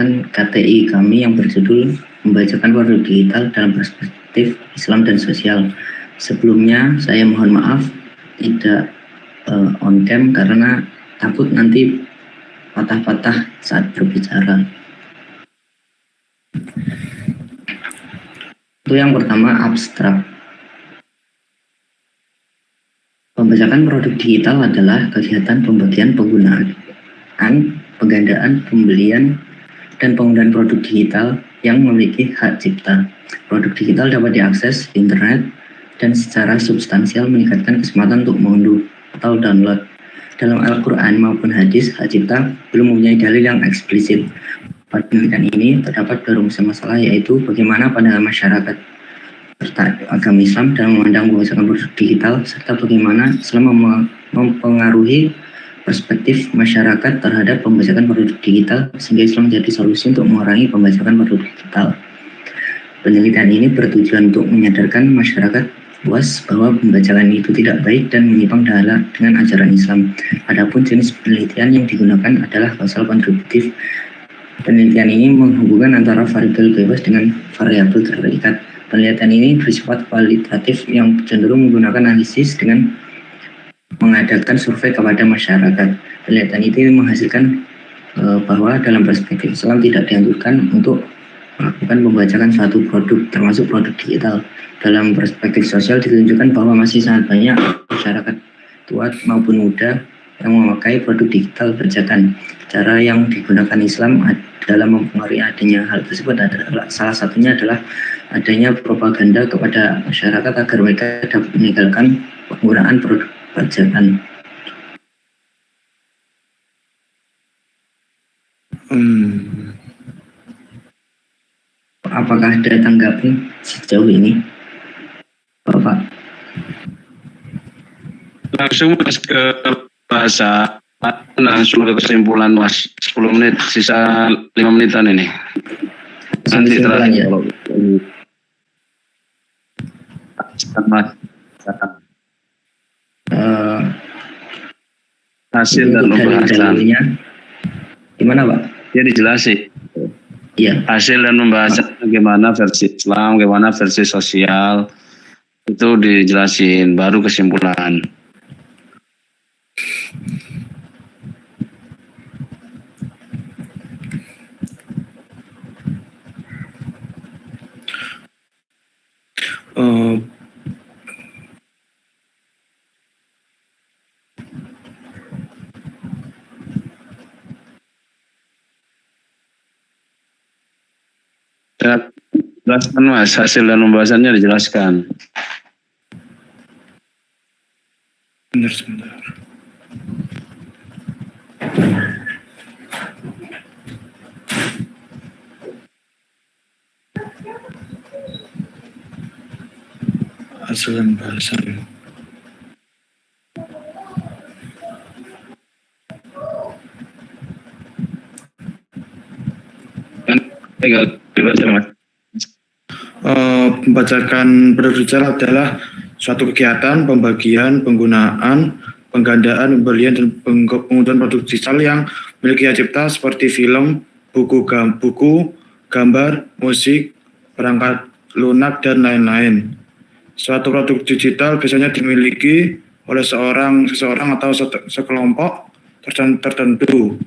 KTI kami yang berjudul Membacakan Produk Digital dalam Perspektif Islam dan Sosial. Sebelumnya saya mohon maaf tidak on cam karena takut nanti patah-patah saat berbicara. Itu yang pertama, abstrak. Pembajakan produk digital adalah kegiatan pembagian, penggunaan, penggandaan, pembelian, dan penggunaan produk digital yang memiliki hak cipta. Produk digital dapat diakses di internet dan secara substansial meningkatkan kesempatan untuk mengunduh atau download. Dalam Al-Quran maupun hadis, hak cipta belum mempunyai dalil yang eksplisit. Pada penelitian ini terdapat berbagai masalah, yaitu bagaimana pandangan masyarakat serta agama Islam dalam memandang pembajakan produk digital, serta bagaimana Islam mempengaruhi perspektif masyarakat terhadap pembajakan produk digital sehingga Islam menjadi solusi untuk mengurangi pembajakan produk digital. Penelitian ini bertujuan untuk menyadarkan masyarakat luas bahwa pembajakan itu tidak baik dan menyimpang dengan ajaran Islam. Adapun jenis penelitian yang digunakan adalah kausal kontributif. Penelitian ini menghubungkan antara variabel bebas dengan variabel terikat. Penelitian ini bersifat kualitatif yang cenderung menggunakan analisis dengan mengadakan survei kepada masyarakat. Penelitian itu menghasilkan bahwa dalam perspektif Islam tidak dianjurkan untuk melakukan pembajakan suatu produk, termasuk produk digital. Dalam perspektif sosial ditunjukkan bahwa masih sangat banyak masyarakat tua maupun muda yang memakai produk digital bajakan. Cara yang digunakan Islam dalam mempengaruhi adanya hal tersebut adalah salah satunya adalah adanya propaganda kepada masyarakat agar mereka dapat meninggalkan penggunaan produk bajakan. Apakah ada tanggapan sejauh ini, Bapak? Langsung ke bahasa, langsung ke kesimpulan, Mas. 10 menit, sisa 5 menitan ini. Nanti terakhir. Hasil dan pembahasan. Gimana, Pak? Ya dijelasin. Iya. Hasil dan pembahasan bagaimana versi Islam, bagaimana versi sosial, itu dijelasin, baru kesimpulan. Jelaskan, Mas, hasil dan pembahasannya dijelaskan. Sebentar. Hasil dan pembahasan. Pembajakan produk digital adalah suatu kegiatan pembagian, penggunaan, penggandaan, pembelian, dan pengunduhan produk digital yang memiliki hak cipta seperti film, buku, gambar, musik, perangkat lunak, dan lain-lain. Suatu produk digital biasanya dimiliki oleh seseorang atau sekelompok tertentu.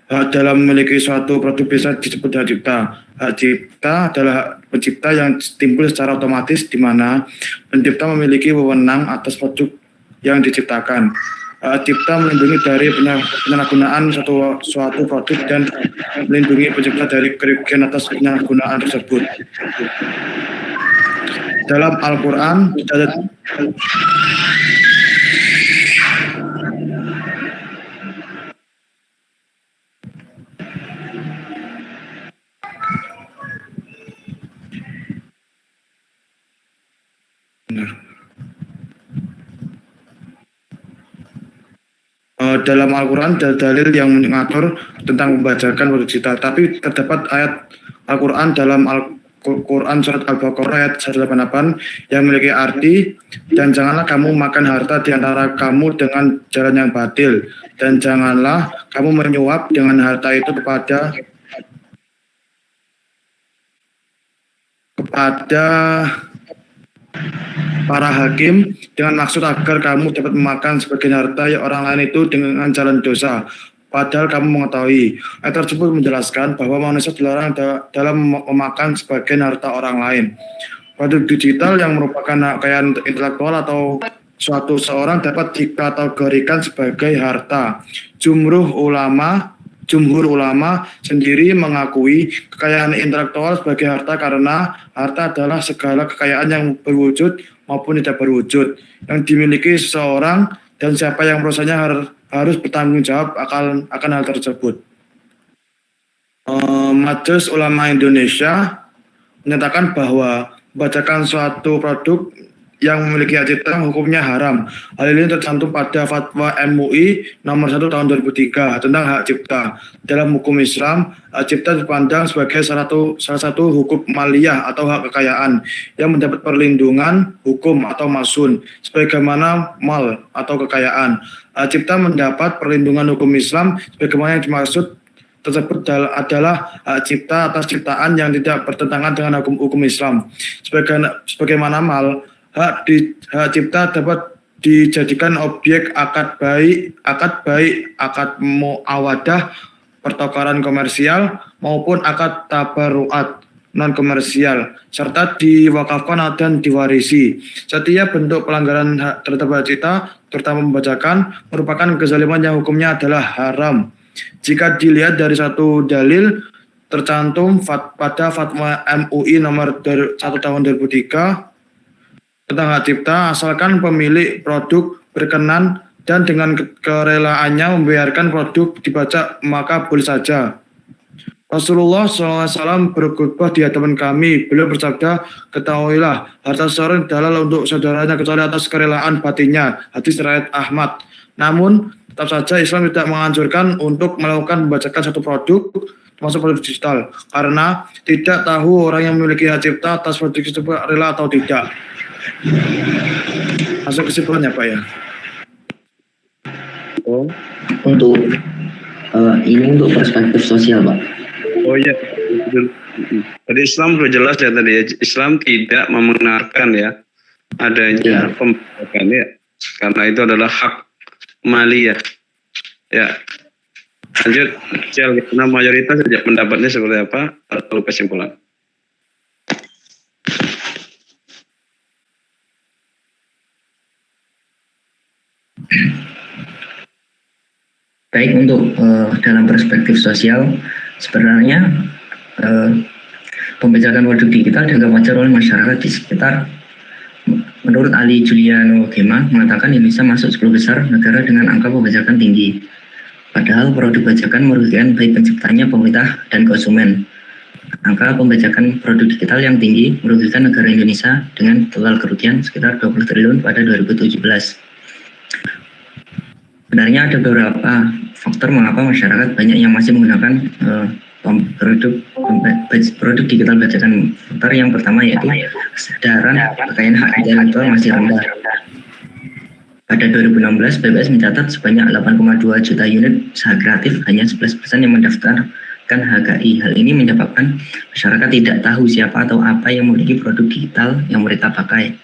Hak dalam memiliki suatu produk bisa disebut hak cipta. Hak cipta adalah hak pencipta yang timbul secara otomatis di mana pencipta memiliki wewenang atas produk yang diciptakan. Hak cipta melindungi dari penyalahgunaan suatu produk dan melindungi pencipta dari kerugian atas penyalahgunaan tersebut. Dalam Al-Quran dalam Al-Quran ada dalil yang mengatur tentang pembajakan produk digital, tapi terdapat ayat Al-Quran dalam Al-Quran surat Al-Baqarah ayat 188 yang memiliki arti, dan janganlah kamu makan harta di antara kamu dengan jalan yang batil, dan janganlah kamu menyuap dengan harta itu kepada pada para hakim dengan maksud agar kamu dapat memakan sebagian harta yang orang lain itu dengan jalan dosa. Padahal kamu mengetahui. Ayat tersebut menjelaskan bahwa manusia dilarang dalam memakan sebagian harta orang lain. Produk digital yang merupakan kekayaan intelektual atau suatu seorang dapat dikategorikan sebagai harta. Jumhur ulama sendiri mengakui kekayaan intelektual sebagai harta karena harta adalah segala kekayaan yang berwujud maupun tidak berwujud yang dimiliki seseorang dan siapa yang merusaknya harus bertanggung jawab akan hal tersebut. Majelis Ulama Indonesia menyatakan bahwa membacakan suatu produk yang memiliki hak cipta hukumnya haram. Hal ini tercantum pada fatwa MUI nomor 1 tahun 2003 tentang hak cipta. Dalam hukum Islam, hak cipta dipandang sebagai salah satu hukum maliyah atau hak kekayaan yang mendapat perlindungan hukum atau masun sebagaimana mal atau kekayaan. Hak cipta mendapat perlindungan hukum Islam sebagaimana yang dimaksud tersebut adalah hak cipta atas ciptaan yang tidak bertentangan dengan hukum Islam. Sebagaimana mal, hak cipta dapat dijadikan objek akad baik, akad muawadah, pertukaran komersial maupun akad tabaruat non komersial serta diwakafkan dan diwarisi. Setiap bentuk pelanggaran hak terhadap hak cipta, terutama membacakan, merupakan kezaliman yang hukumnya adalah haram. Jika dilihat dari satu dalil tercantum pada fatwa MUI nomor 1 tahun 2003 tentang hak cipta, asalkan pemilik produk berkenan dan dengan kerelaannya membiarkan produk dibaca, maka boleh saja. Rasulullah SAW berkhutbah di hadapan kami. Beliau bersabda, ketahuilah, harta seorang halal untuk saudaranya kecuali atas kerelaan batinnya. Hadis riwayat Ahmad. Namun, tetap saja Islam tidak menganjurkan untuk melakukan membacakan satu produk, termasuk produk digital, karena tidak tahu orang yang memiliki hak cipta atas produk tersebut rela atau tidak. Masuk kesimpulannya Pak ya. Untuk ini untuk perspektif sosial Pak. Oh iya, tadi Islam sudah jelas ya tadi ya. Islam tidak membenarkan ya adanya pembajakan ya, karena itu adalah hak maliyah. Ya, lanjut. Karena mayoritas saja pendapatnya seperti apa? Lalu kesimpulan. Baik, untuk dalam perspektif sosial, sebenarnya pembajakan produk digital dianggap wajar oleh masyarakat di sekitar. Menurut Ali Juliano Gema mengatakan Indonesia masuk 10 besar negara dengan angka pembajakan tinggi. Padahal produk bajakan merugikan baik penciptanya, pemerintah, dan konsumen. Angka pembajakan produk digital yang tinggi merugikan negara Indonesia dengan total kerugian sekitar 20 triliun pada 2017. Sebenarnya ada beberapa faktor mengapa masyarakat banyak yang masih menggunakan produk digital bajakan. Faktor yang pertama yaitu kesadaran kekayaan hak intelektual masih rendah. Pada 2016, BPS mencatat sebanyak 8,2 juta unit usaha kreatif, hanya 11% yang mendaftarkan HKI. Hal ini menyebabkan masyarakat tidak tahu siapa atau apa yang memiliki produk digital yang mereka pakai.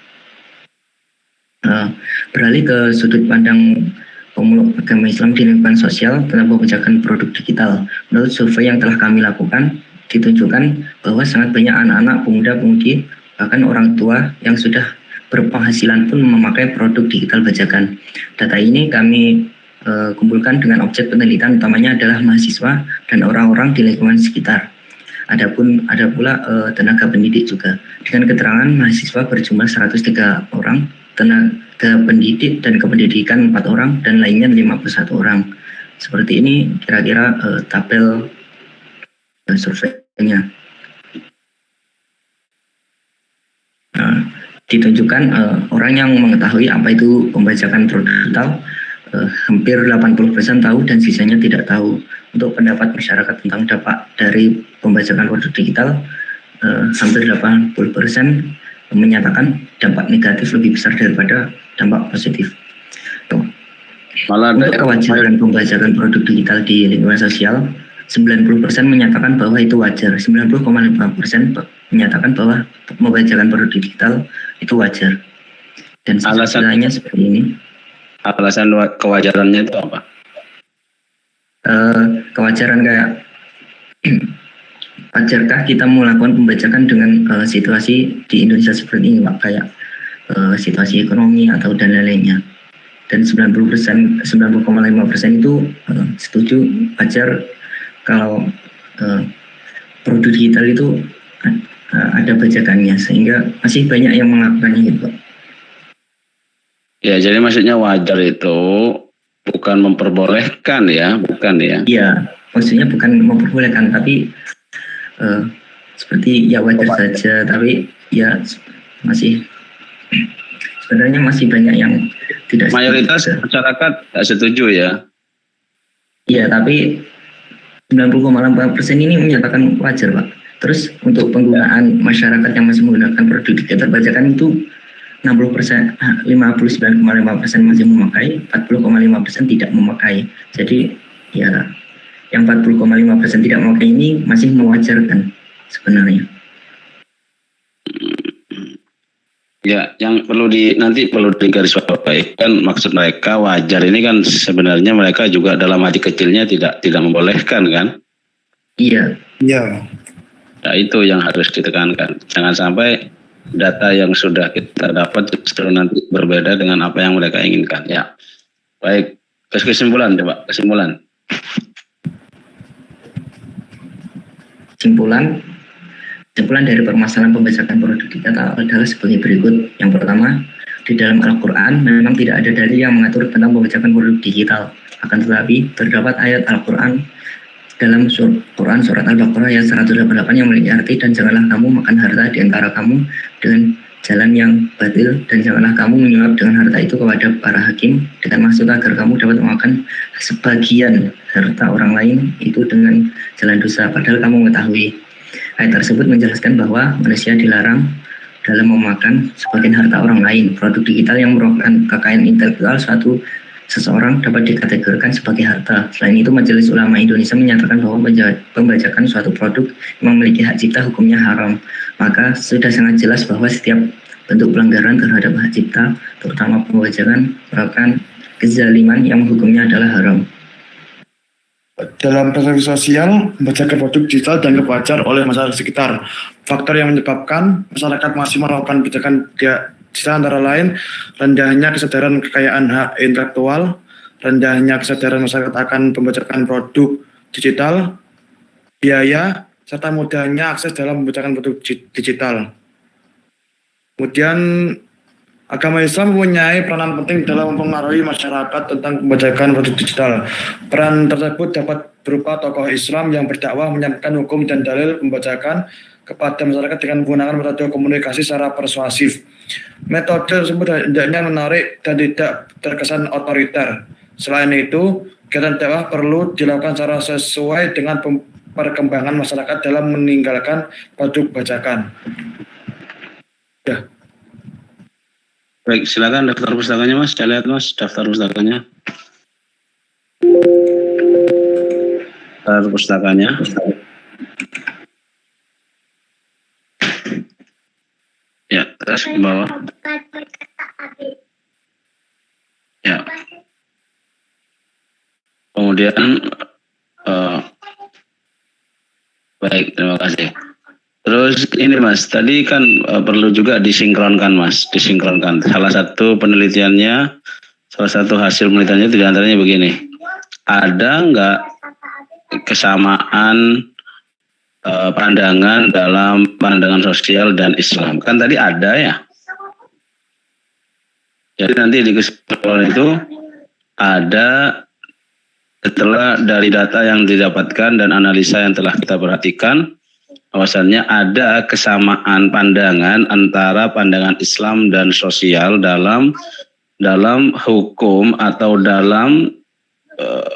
Beralih ke sudut pandang pemulung agama Islam di lingkungan sosial tentang pembajakan produk digital. Menurut survei yang telah kami lakukan, ditunjukkan bahwa sangat banyak anak-anak, pemuda-pemudi, bahkan orang tua yang sudah berpenghasilan pun memakai produk digital bajakan. Data ini kami kumpulkan dengan objek penelitian utamanya adalah mahasiswa dan orang-orang di lingkungan sekitar. Ada pula tenaga pendidik juga. Dengan keterangan mahasiswa berjumlah 103 orang, tenaga pendidik dan kependidikan 4 orang, dan lainnya 51 orang. Seperti ini kira-kira tabel surveinya. Ditunjukkan orang yang mengetahui apa itu pembajakan produk digital hampir 80% tahu dan sisanya tidak tahu. Untuk pendapat masyarakat tentang dampak dari pembajakan produk digital, hampir 80% menyatakan dampak negatif lebih besar daripada dampak positif. Malah untuk kewajaran pembajakan produk digital di lingkungan sosial, 90% menyatakan bahwa itu wajar, 90,5% menyatakan bahwa membacakan produk digital itu wajar. Dan sisanya seperti ini. Alasan kewajarannya itu apa? Kewajaran kayak wajarkah kita melakukan pembajakan dengan situasi di Indonesia seperti ini, Pak, kayak situasi ekonomi atau dan lain-lainnya. Dan 90%, 90,5% itu setuju wajar kalau produk digital itu ada bajakannya, sehingga masih banyak yang melakukannya gitu, Pak. Ya, jadi maksudnya wajar itu bukan memperbolehkan ya, bukan ya? Iya, maksudnya bukan memperbolehkan, tapi seperti ya wajar saja, tapi ya masih sebenarnya masih banyak yang tidak mayoritas masyarakat tidak setuju ya. Iya, tapi 90,8% ini menyatakan wajar, Pak. Terus untuk penggunaan masyarakat yang masih menggunakan produk digital bajakan itu 60%, 59,5% masih memakai, 40,5% tidak memakai. Jadi ya yang 40,5% tidak memakai ini masih mewajarkan sebenarnya. Ya, yang nanti perlu digarisbawahi kan, maksud mereka wajar ini kan sebenarnya mereka juga dalam hati kecilnya tidak membolehkan kan? Iya. Iya. Ya, itu yang harus ditekankan. Jangan sampai data yang sudah kita dapat justru nanti berbeda dengan apa yang mereka inginkan. Ya, baik. Kesimpulan coba, kesimpulan. Kesimpulan dari permasalahan pembajakan produk digital adalah sebagai berikut. Yang pertama, di dalam Al-Quran memang tidak ada dalil yang mengatur tentang pembajakan produk digital. Akan tetapi, terdapat ayat Al-Quran dalam Quran surat Al-Baqarah ayat 188 yang memiliki arti, dan janganlah kamu makan harta di antara kamu dengan jalan yang batil, dan janganlah kamu menyuap dengan harta itu kepada para hakim dengan maksud agar kamu dapat memakan sebagian harta orang lain itu dengan jalan dosa, padahal kamu mengetahui. Ayat tersebut menjelaskan bahwa manusia dilarang dalam memakan sebagian harta orang lain. Produk digital yang merupakan kekayaan intelektual seseorang dapat dikategorikan sebagai harta. Selain itu, Majelis Ulama Indonesia menyatakan bahwa pembajakan suatu produk yang memiliki hak cipta hukumnya haram. Maka sudah sangat jelas bahwa setiap bentuk pelanggaran terhadap hak cipta, terutama pembajakan, merupakan kezaliman yang hukumnya adalah haram. Dalam perspektif sosial, membajakan produk digital dan wajar oleh masyarakat sekitar. Faktor yang menyebabkan masyarakat masih melakukan pembajakan digital antara lain rendahnya kesadaran kekayaan hak intelektual, rendahnya kesadaran masyarakat akan pembajakan produk digital, biaya, serta mudahnya akses dalam pembajakan produk digital. Kemudian, agama Islam mempunyai peranan penting dalam mempengaruhi masyarakat tentang pembajakan produk digital. Peran tersebut dapat berupa tokoh Islam yang berdakwah menyampaikan hukum dan dalil pembajakan kepada masyarakat dengan menggunakan metode komunikasi secara persuasif. Metode tersebut hendaknya menarik dan tidak terkesan otoriter. Selain itu, kegiatan dakwah perlu dilakukan secara sesuai dengan perkembangan masyarakat dalam meninggalkan produk bajakan. Ya. Baik, silakan daftar pustakanya Mas. Saya lihat Mas, daftar pustakanya. Daftar pustakanya. Ya, terus ke bawah. Ya. Kemudian, baik, terima kasih. Terus ini Mas, tadi kan perlu juga disinkronkan Mas, disinkronkan. Salah satu penelitiannya, salah satu hasil penelitiannya di antaranya begini. Ada nggak kesamaan pandangan dalam pandangan sosial dan Islam? Kan tadi ada ya. Jadi nanti di kesimpulan itu ada, setelah dari data yang didapatkan dan analisa yang telah kita perhatikan, bahwasannya ada kesamaan pandangan antara pandangan Islam dan sosial dalam hukum atau dalam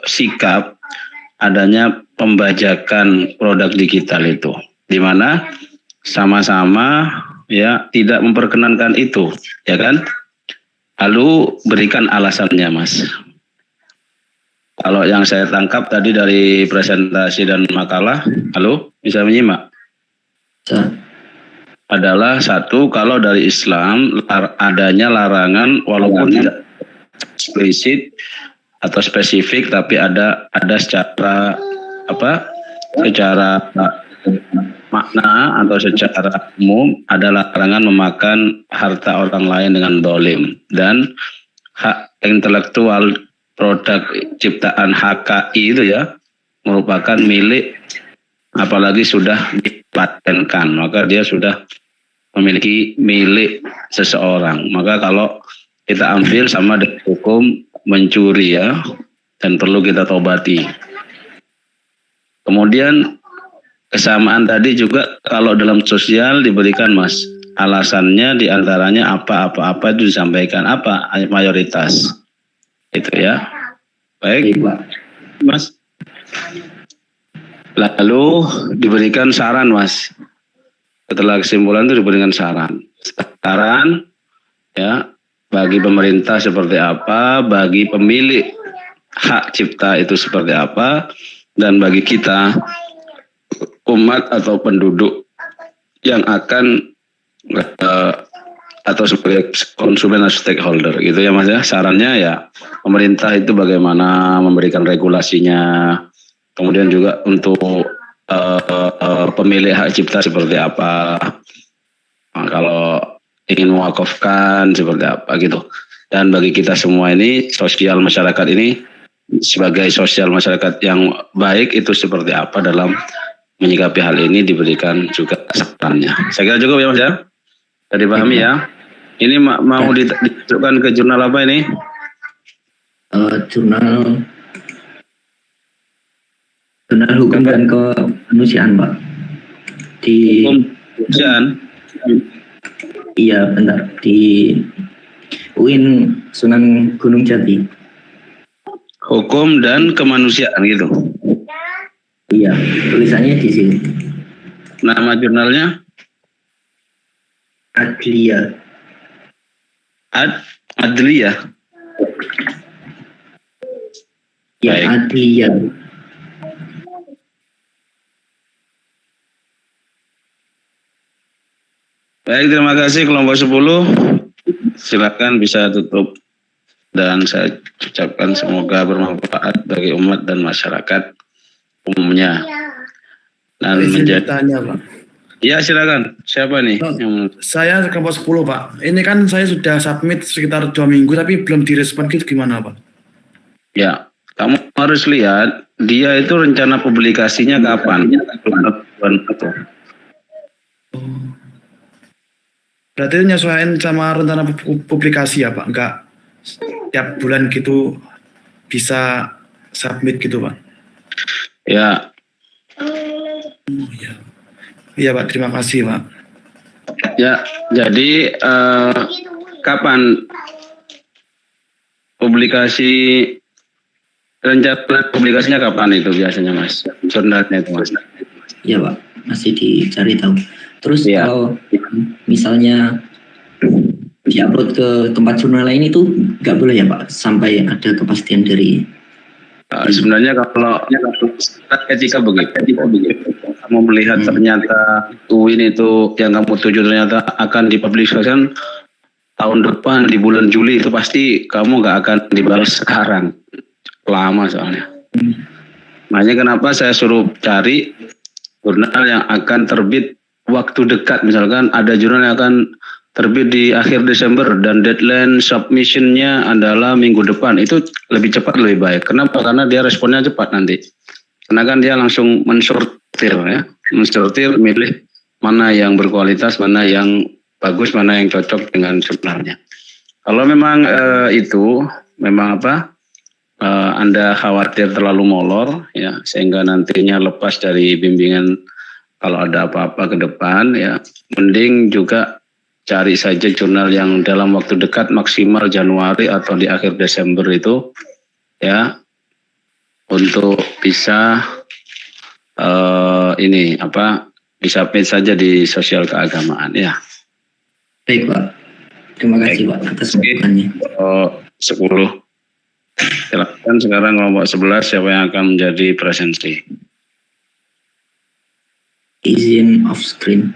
sikap adanya pembajakan produk digital itu, di mana sama-sama ya tidak memperkenankan itu, ya kan? Lalu berikan alasannya, Mas. Kalau yang saya tangkap tadi dari presentasi dan makalah, halo, bisa menyimak? Bisa. Adalah satu, kalau dari Islam adanya larangan walaupun tidak eksplisit atau spesifik, tapi ada secara secara makna atau secara umum ada larangan memakan harta orang lain dengan dolim, dan hak intelektual produk ciptaan HKI itu ya merupakan milik, apalagi sudah dipatenkan, maka dia sudah memiliki milik seseorang. Maka kalau kita ambil sama dengan hukum mencuri ya, dan perlu kita tobati. Kemudian kesamaan tadi juga kalau dalam sosial diberikan Mas, alasannya diantaranya apa itu disampaikan, apa mayoritas itu ya. Baik Mas, lalu diberikan saran Mas, setelah kesimpulan itu diberikan saran ya, bagi pemerintah seperti apa, bagi pemilik hak cipta itu seperti apa, dan bagi kita umat atau penduduk yang akan atau sebagai konsumen atau stakeholder gitu ya Mas ya. Sarannya ya pemerintah itu bagaimana memberikan regulasinya, kemudian juga untuk pemilik hak cipta seperti apa, nah, kalau ingin mewakafkan seperti apa gitu. Dan bagi kita semua ini, sosial masyarakat ini sebagai sosial masyarakat yang baik itu seperti apa dalam menyikapi hal ini, diberikan juga sarannya. Saya kira cukup ya Mas ya. Sudah dipahami ya. Ini mau ditunjukkan ke jurnal apa ini? Jurnal Hukum dan Kemanusiaan, Pak. Di Hukum kemanusiaan. Iya, benar. Di UIN Sunan Gunung Jati. Hukum dan kemanusiaan gitu. Iya, tulisannya di sini. Nama jurnalnya? Adlia. Adlia. Ya, Baik. Adlia. Baik, terima kasih kelompok 10. Silakan bisa tutup, dan saya ucapkan semoga bermanfaat bagi umat dan masyarakat umumnya. Dan menjadi Tanya, Pak. Ya, silakan. Siapa nih? Saya kelompok 10, Pak. Ini kan saya sudah submit sekitar 2 minggu tapi belum direspon, gitu gimana, Pak? Ya, kamu harus lihat dia itu rencana publikasinya kapan. Berarti nyesuaiin sama rencana publikasi ya, Pak? Enggak tiap bulan gitu bisa submit gitu, Pak? Ya. Iya, Pak. Terima kasih, Pak. Ya, jadi kapan rencana publikasinya kapan itu biasanya Mas? Jurnalnya itu Mas? Iya, Pak. Masih dicari tahu. Terus Ya. Kalau misalnya diupload ke tempat jurnal lain itu nggak boleh ya, Pak? Sampai ada kepastian dari sebenarnya kalau etika begitu, kamu melihat ternyata UIN itu yang kamu tuju ternyata akan dipublikasikan tahun depan di bulan Juli, itu pasti kamu nggak akan dibalas sekarang, lama soalnya. Makanya kenapa saya suruh cari jurnal yang akan terbit waktu dekat. Misalkan ada jurnal yang akan terbit di akhir Desember dan deadline submissionnya adalah minggu depan, itu lebih cepat lebih baik. Kenapa? Karena dia responnya cepat nanti. Karena kan dia langsung mensortir ya, milih mana yang berkualitas, mana yang bagus, mana yang cocok dengan jurnalnya. Kalau memang itu memang Anda khawatir terlalu molor ya, sehingga nantinya lepas dari bimbingan kalau ada apa-apa ke depan ya, mending juga cari saja jurnal yang dalam waktu dekat, maksimal Januari atau di akhir Desember itu ya, untuk bisa disubmit saja di sosial keagamaan ya. Baik, Pak. Terima kasih, Pak, atas masukannya. 10. Silakan sekarang kelompok 11 siapa yang akan menjadi presensi. Izin off screen.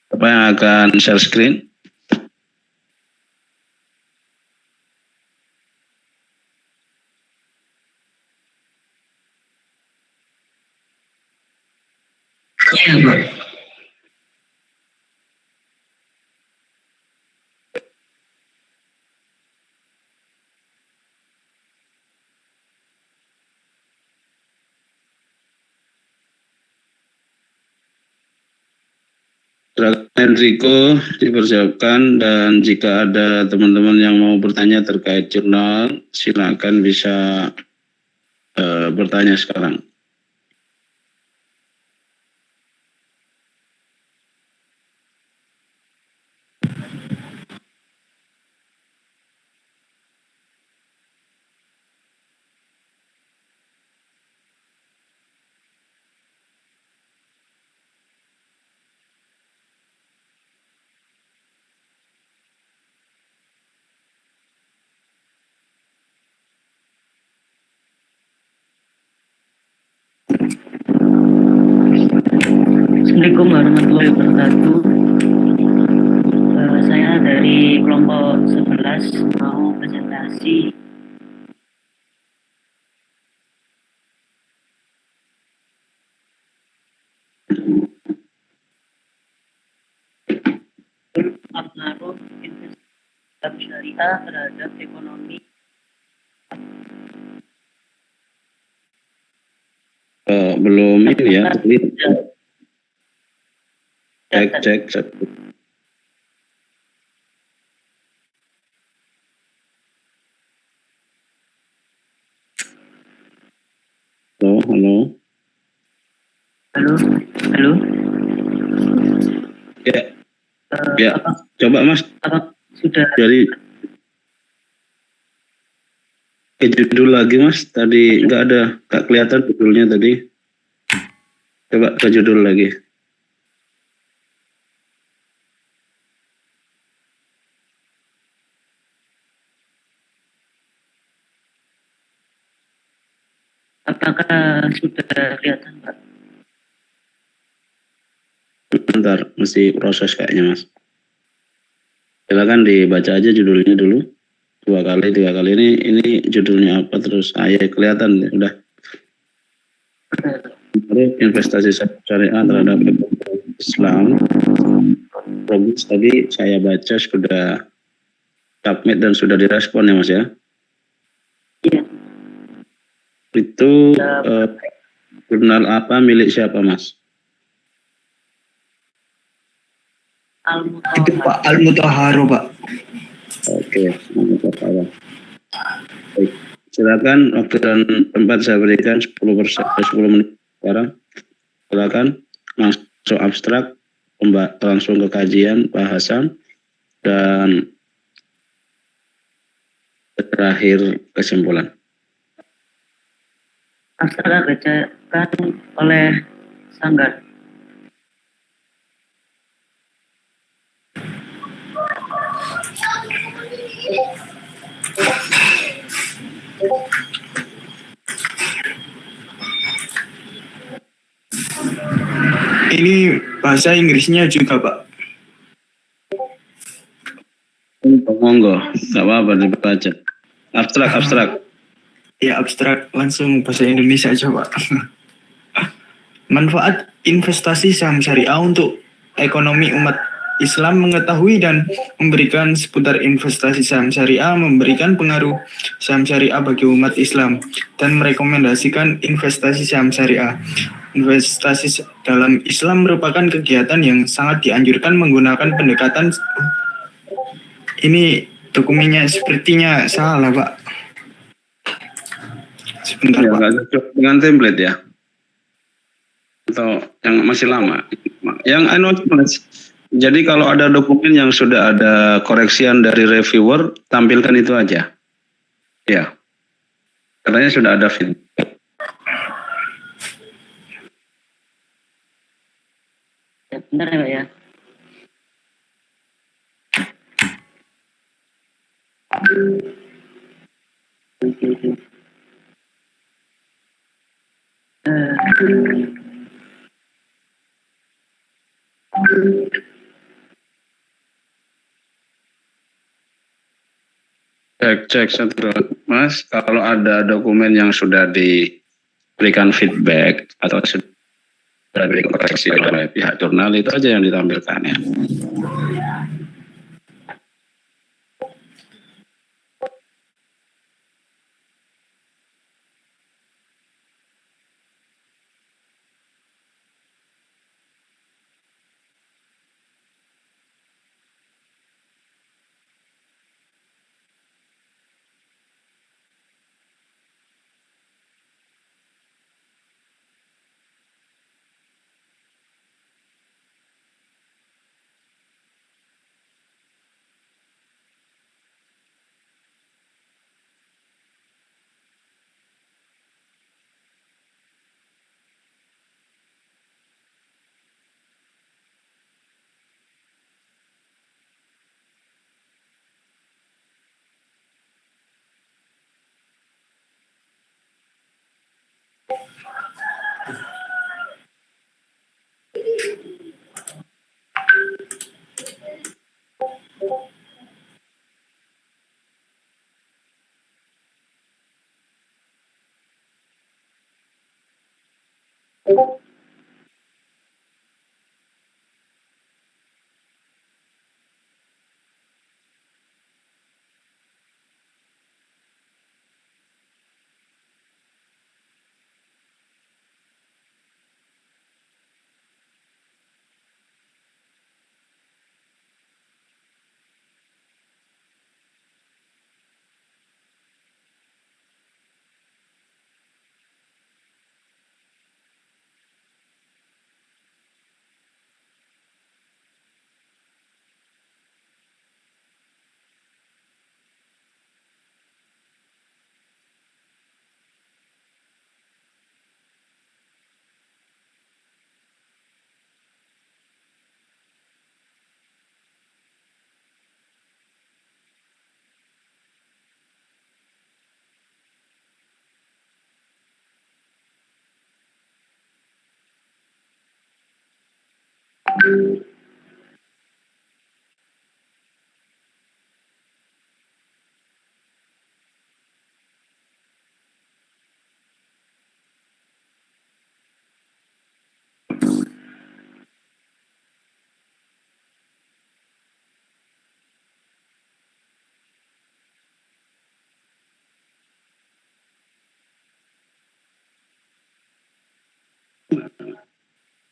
Siapa yang akan share screen? Ya, Pak. Enrico dipersiapkan, dan jika ada teman-teman yang mau bertanya terkait jurnal, silakan bisa bertanya sekarang. Assalamualaikum warahmatullahi wabarakatuh. Saya dari kelompok 11 mau presentasi. Pengaruh investasi syariah terhadap ekonomi. Belum ini ya, cek. Halo. Halo. Ya. Coba Mas. Apa sudah Dari judul lagi Mas, tadi nggak kelihatan judulnya tadi. Coba ke judul lagi. apakah sudah kelihatan, Pak? Bentar, mesti proses kayaknya Mas. Silakan dibaca aja judulnya dulu. 2 kali, 3 kali. Ini judulnya apa, terus kelihatan udah. Investasi syariah terhadap Islam. Progres tadi saya baca sudah submit dan sudah direspon ya Mas ya. Iya. Itu jurnal apa, milik siapa Mas? Itu Pak Al-Mutahharo, Pak. Oke, Al-Mutahharo. Baik, silakan waktu dan tempat saya berikan 10 menit sekarang. Silakan langsung abstrak, langsung ke kajian, bahasan, dan terakhir kesimpulan. Abstrak bacakan oleh Sanggar. Ini bahasa Inggrisnya juga, Pak. Monggo, nggak apa-apa dibaca. Abstrak. Ya, abstrak, langsung bahasa Indonesia aja, Pak. Manfaat investasi saham syariah untuk ekonomi umat Islam. Mengetahui dan memberikan seputar investasi saham syariah memberikan pengaruh saham syariah bagi umat Islam dan merekomendasikan investasi saham syariah. Investasi dalam Islam merupakan kegiatan yang sangat dianjurkan menggunakan pendekatan. Ini dokumennya sepertinya salah, Pak. Sebentar, Ya, Pak. nggak cocok dengan template ya? Atau yang masih lama? Yang Mas. Jadi kalau ada dokumen yang sudah ada koreksian dari reviewer, tampilkan itu aja. Ya. Katanya sudah ada feedback. Ya, bentar ya Pak ya. Cek satu, Mas. Kalau ada dokumen yang sudah diberikan feedback atau sudah diberikan koreksi oleh pihak jurnal, itu aja yang ditampilkan ya.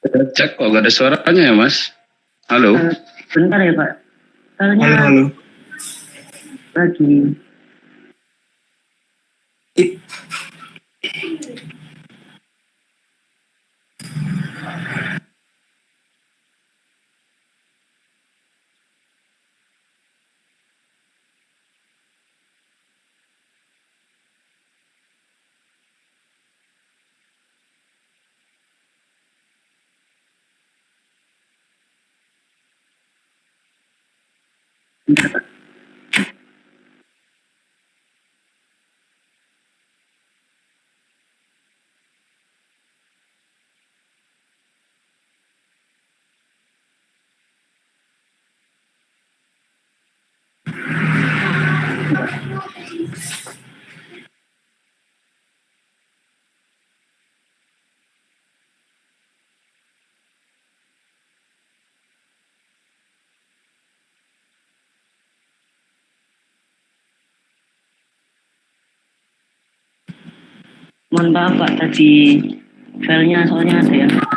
Cek kok gak ada suaranya ya Mas? Halo? Bentar ya Pak. Soalnya Halo. lagi. Bentar Pak. Mohon maaf Pak, tadi filenya soalnya ada yang salah.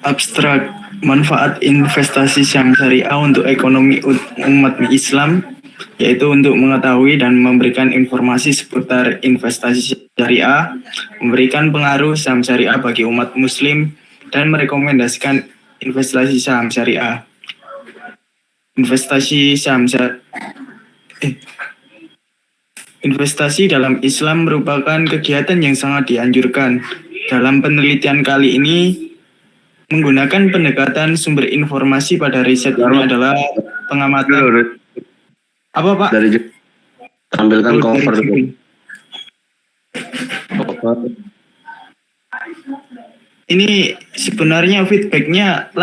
Abstrak, manfaat investasi Syam Syariah untuk ekonomi umat Islam, yaitu untuk mengetahui dan memberikan informasi seputar investasi syariah, memberikan pengaruh Syam Syariah bagi umat Muslim, dan merekomendasikan investasi saham syariah. Investasi dalam Islam merupakan kegiatan yang sangat dianjurkan. Dalam penelitian kali ini, menggunakan pendekatan sumber informasi pada riset ini adalah pengamatan. Apa Pak? Dari tampilkan Oh, cover dari dulu. Ini sebenarnya feedbacknya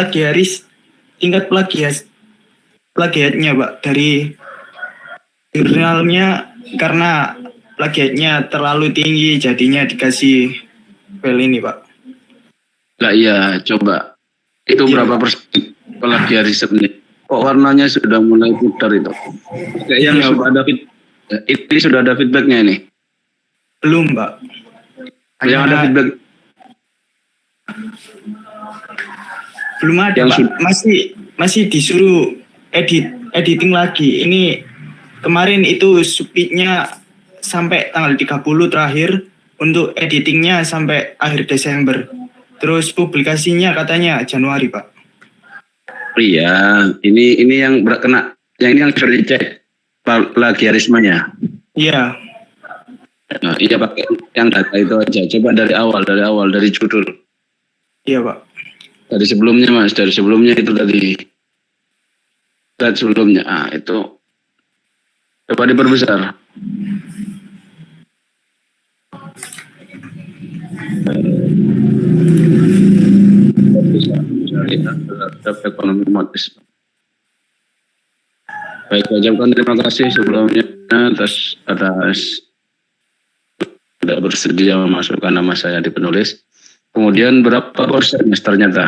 tingkat plagiatnya Pak, dari jurnalnya, karena plagiatnya terlalu tinggi jadinya dikasih file ini Pak. Lah iya, coba. Itu Iya. berapa persen plagiarisme ini? Kok warnanya sudah mulai pudar itu? Kayak yang Iya, sudah Pak. ada ini sudah ada feedbacknya ini. Belum Pak. Yang ada feedback Belum ada yang Pak. Masih disuruh editing lagi. Ini kemarin itu submitnya sampai tanggal 30 terakhir, untuk editingnya sampai akhir Desember. Terus publikasinya katanya Januari Pak. iya, ini yang kena, yang ini yang sudah dicek plagiarismenya. Iya. Nah, iya pakai yang data itu aja. Coba dari awal dari judul. Iya Pak. Dari sebelumnya Mas, dari sebelumnya itu dari slide sebelumnya. Ah, itu coba diperbesar. Terhadap ekonomi umat Islam. Baik, ucapkan terima kasih sebelumnya atas tidak bersedia memasukkan nama saya di penulis. Kemudian berapa persen Mas ternyata?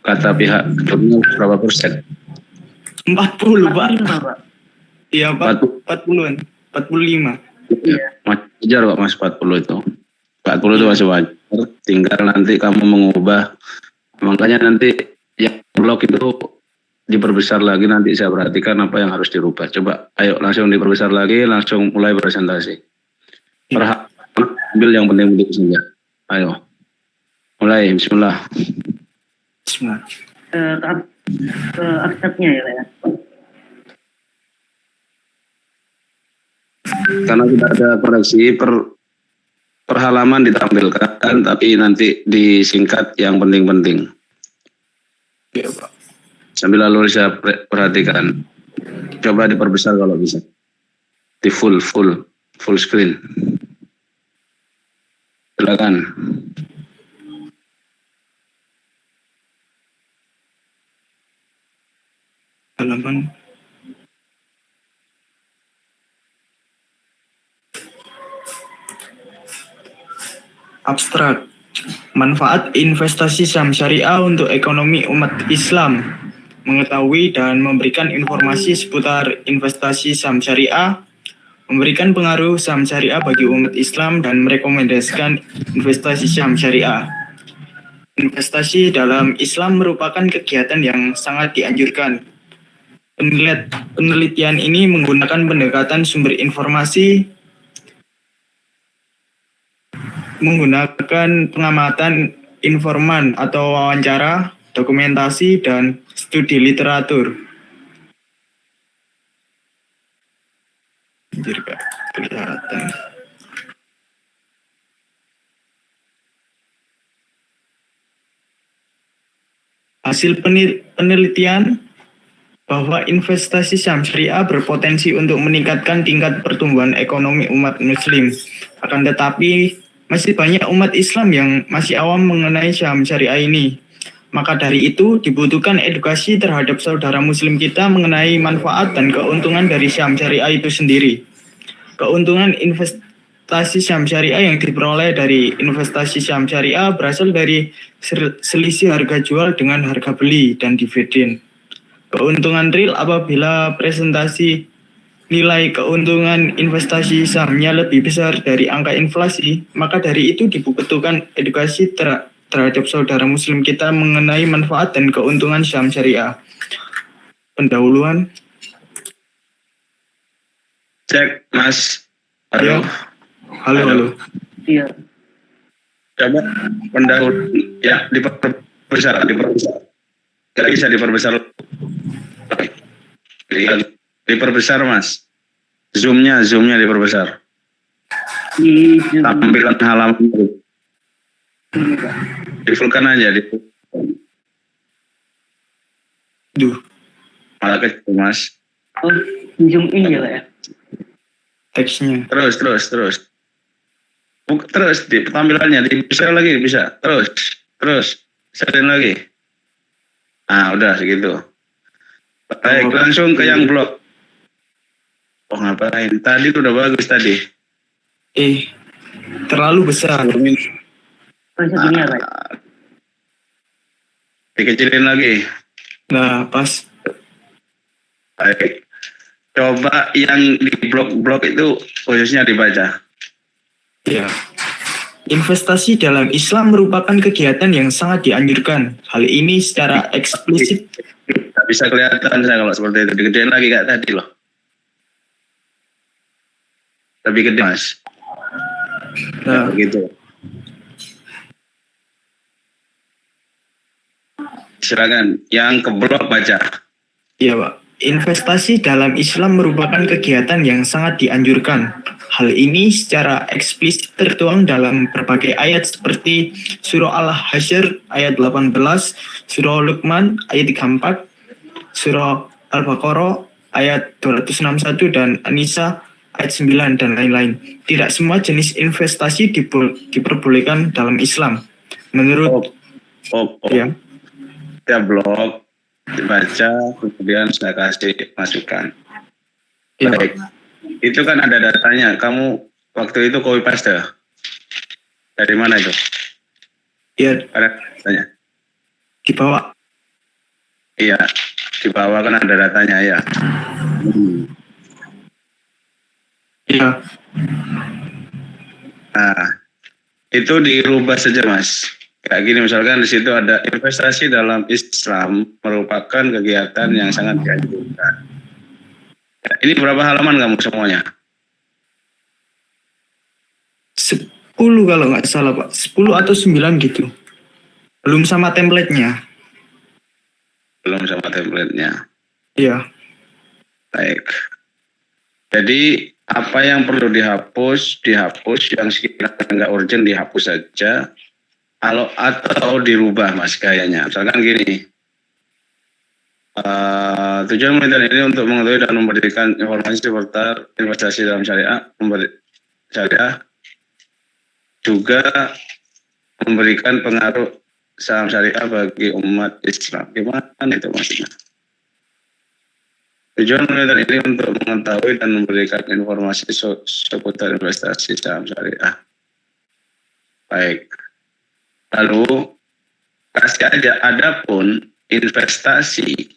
Kata pihak sebelumnya berapa persen? 40 Pak. 45, Pak. Iya Pak. 40-an. 45. Masih wajar Pak Mas 40 itu. 40 itu masih wajar. Tinggal nanti kamu mengubah. Makanya nanti yang blog itu diperbesar lagi, nanti saya perhatikan apa yang harus dirubah. Coba ayo langsung diperbesar lagi, langsung mulai presentasi. Ambil yang penting-penting saja. Ayo. Mulai, bismillah. Bismillah. Ke aksesnya ya Pak ya. Karena tidak ada koreksi per halaman ditampilkan, tapi nanti disingkat yang penting-penting. Iya Pak. Sambil lalu saya perhatikan. Coba diperbesar kalau bisa. Di full screen. Silakan. Halaman. Abstrak. Manfaat investasi saham syariah untuk ekonomi umat Islam. Mengetahui dan memberikan informasi seputar investasi saham syariah, memberikan pengaruh saham syariah bagi umat Islam, dan merekomendasikan investasi saham syariah. Investasi dalam Islam merupakan kegiatan yang sangat dianjurkan. Penelitian ini menggunakan pendekatan sumber informasi, menggunakan pengamatan informan atau wawancara, dokumentasi, dan studi literatur. Anjir, Kak, kelihatan. Hasil penelitian bahwa investasi saham syariah berpotensi untuk meningkatkan tingkat pertumbuhan ekonomi umat muslim. Akan tetapi, masih banyak umat Islam yang masih awam mengenai saham syariah ini. Maka dari itu, dibutuhkan edukasi terhadap saudara muslim kita mengenai manfaat dan keuntungan dari saham syariah itu sendiri. Keuntungan investasi saham syariah yang diperoleh dari investasi saham syariah berasal dari selisih harga jual dengan harga beli dan dividen. Keuntungan real apabila presentasi nilai keuntungan investasi sahamnya lebih besar dari angka inflasi, maka dari itu dibutuhkan edukasi terhadap saudara muslim kita mengenai manfaat dan keuntungan saham syariah. Pendahuluan. Cek, Mas. Halo. Halo. Iya. Coba pendahuluan ya diperbesar. Gak bisa diperbesar. Diperbesar mas. Zoomnya diperbesar. Di Zoom. Tampilan halaman. Di fullkan aja. Duh, Malah kecil mas. Oh, di Zoom in ya Pak ya? teksnya. Terus. Terus di tampilannya bisa lagi bisa. Terus. Setelin lagi. Ah udah segitu. Baik, langsung ke yang blog. Oh ngapain? Tadi udah bagus tadi. Terlalu besar. Oh, segini ya Pak? Dikecilin lagi. Nah, pas. Baik. Coba yang di blog-blog itu khususnya dibaca. Ya. Investasi dalam Islam merupakan kegiatan yang sangat dianjurkan. Hal ini secara eksplisit. Nggak bisa kelihatan saya kalau seperti itu. Digedein lagi kayak tadi loh. Lebih gede mas. Nah, Begitu. Silakan. Yang ke blog baca. iya Pak. Investasi dalam Islam merupakan kegiatan yang sangat dianjurkan. Hal ini secara eksplisit tertuang dalam berbagai ayat seperti Surah Al-Hasyr ayat 18, Surah Luqman ayat 34, Surah Al-Baqarah ayat 261 dan An-Nisa ayat 9 dan lain-lain. Tidak semua jenis investasi diperbolehkan dalam Islam. Menurut ya, Tiap blog dibaca, kemudian saya kasih masukan. ya, Baik. Itu kan ada datanya. Kamu waktu itu copy paste. Dari mana itu? ya Ada datanya. di bawah. Iya, di bawah kan ada datanya ya. Ya, Nah, itu dirubah saja mas. Kayak gini misalkan di situ ada investasi dalam Islam merupakan kegiatan yang sangat dianjurkan. Ya, ini berapa halaman kamu semuanya? 10 kalau nggak salah Pak. 10 atau 9 gitu. Belum sama template-nya. Belum sama template-nya. Iya. Baik. Jadi apa yang perlu dihapus, yang sekiranya nggak urgent dihapus saja. Atau dirubah mas kayaknya. Misalkan gini, tujuan penelitian ini untuk mengetahui dan memberikan informasi seputar investasi dalam syariah, juga memberikan pengaruh saham syariah bagi umat Islam. Gimana itu maksudnya? Tujuan penelitian ini untuk mengetahui dan memberikan informasi seputar investasi saham syariah. Baik. Lalu kasih aja, adapun investasi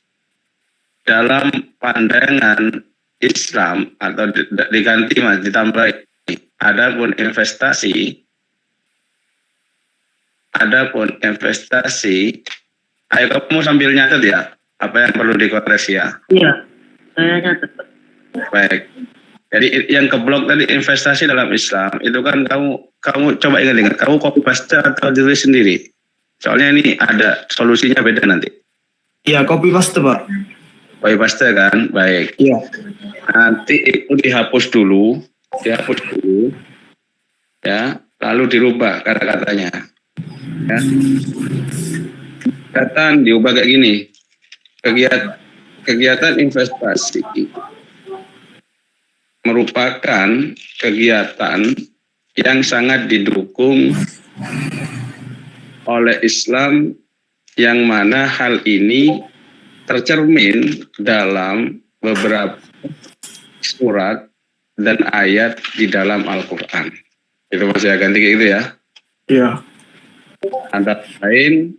dalam pandangan Islam atau diganti mas, ditambah adapun investasi, ayo kamu sambil nyatet ya, apa yang perlu dikoreksi ya. Iya, saya catat Pak. Baik. Jadi yang ke blog tadi investasi dalam Islam itu kan kamu coba ingat, kamu copy paste atau ditulis sendiri. Soalnya ini ada solusinya beda nanti. Iya, copy paste Pak. Copy paste kan, baik. Iya. Nanti itu dihapus dulu, ya, lalu dirubah kata-katanya. Ya. Kata diubah kayak gini, kegiatan investasi merupakan kegiatan yang sangat didukung oleh Islam, yang mana hal ini tercermin dalam beberapa surat dan ayat di dalam Al-Quran. Itu masih ganti kayak gitu ya. Iya. Antara lain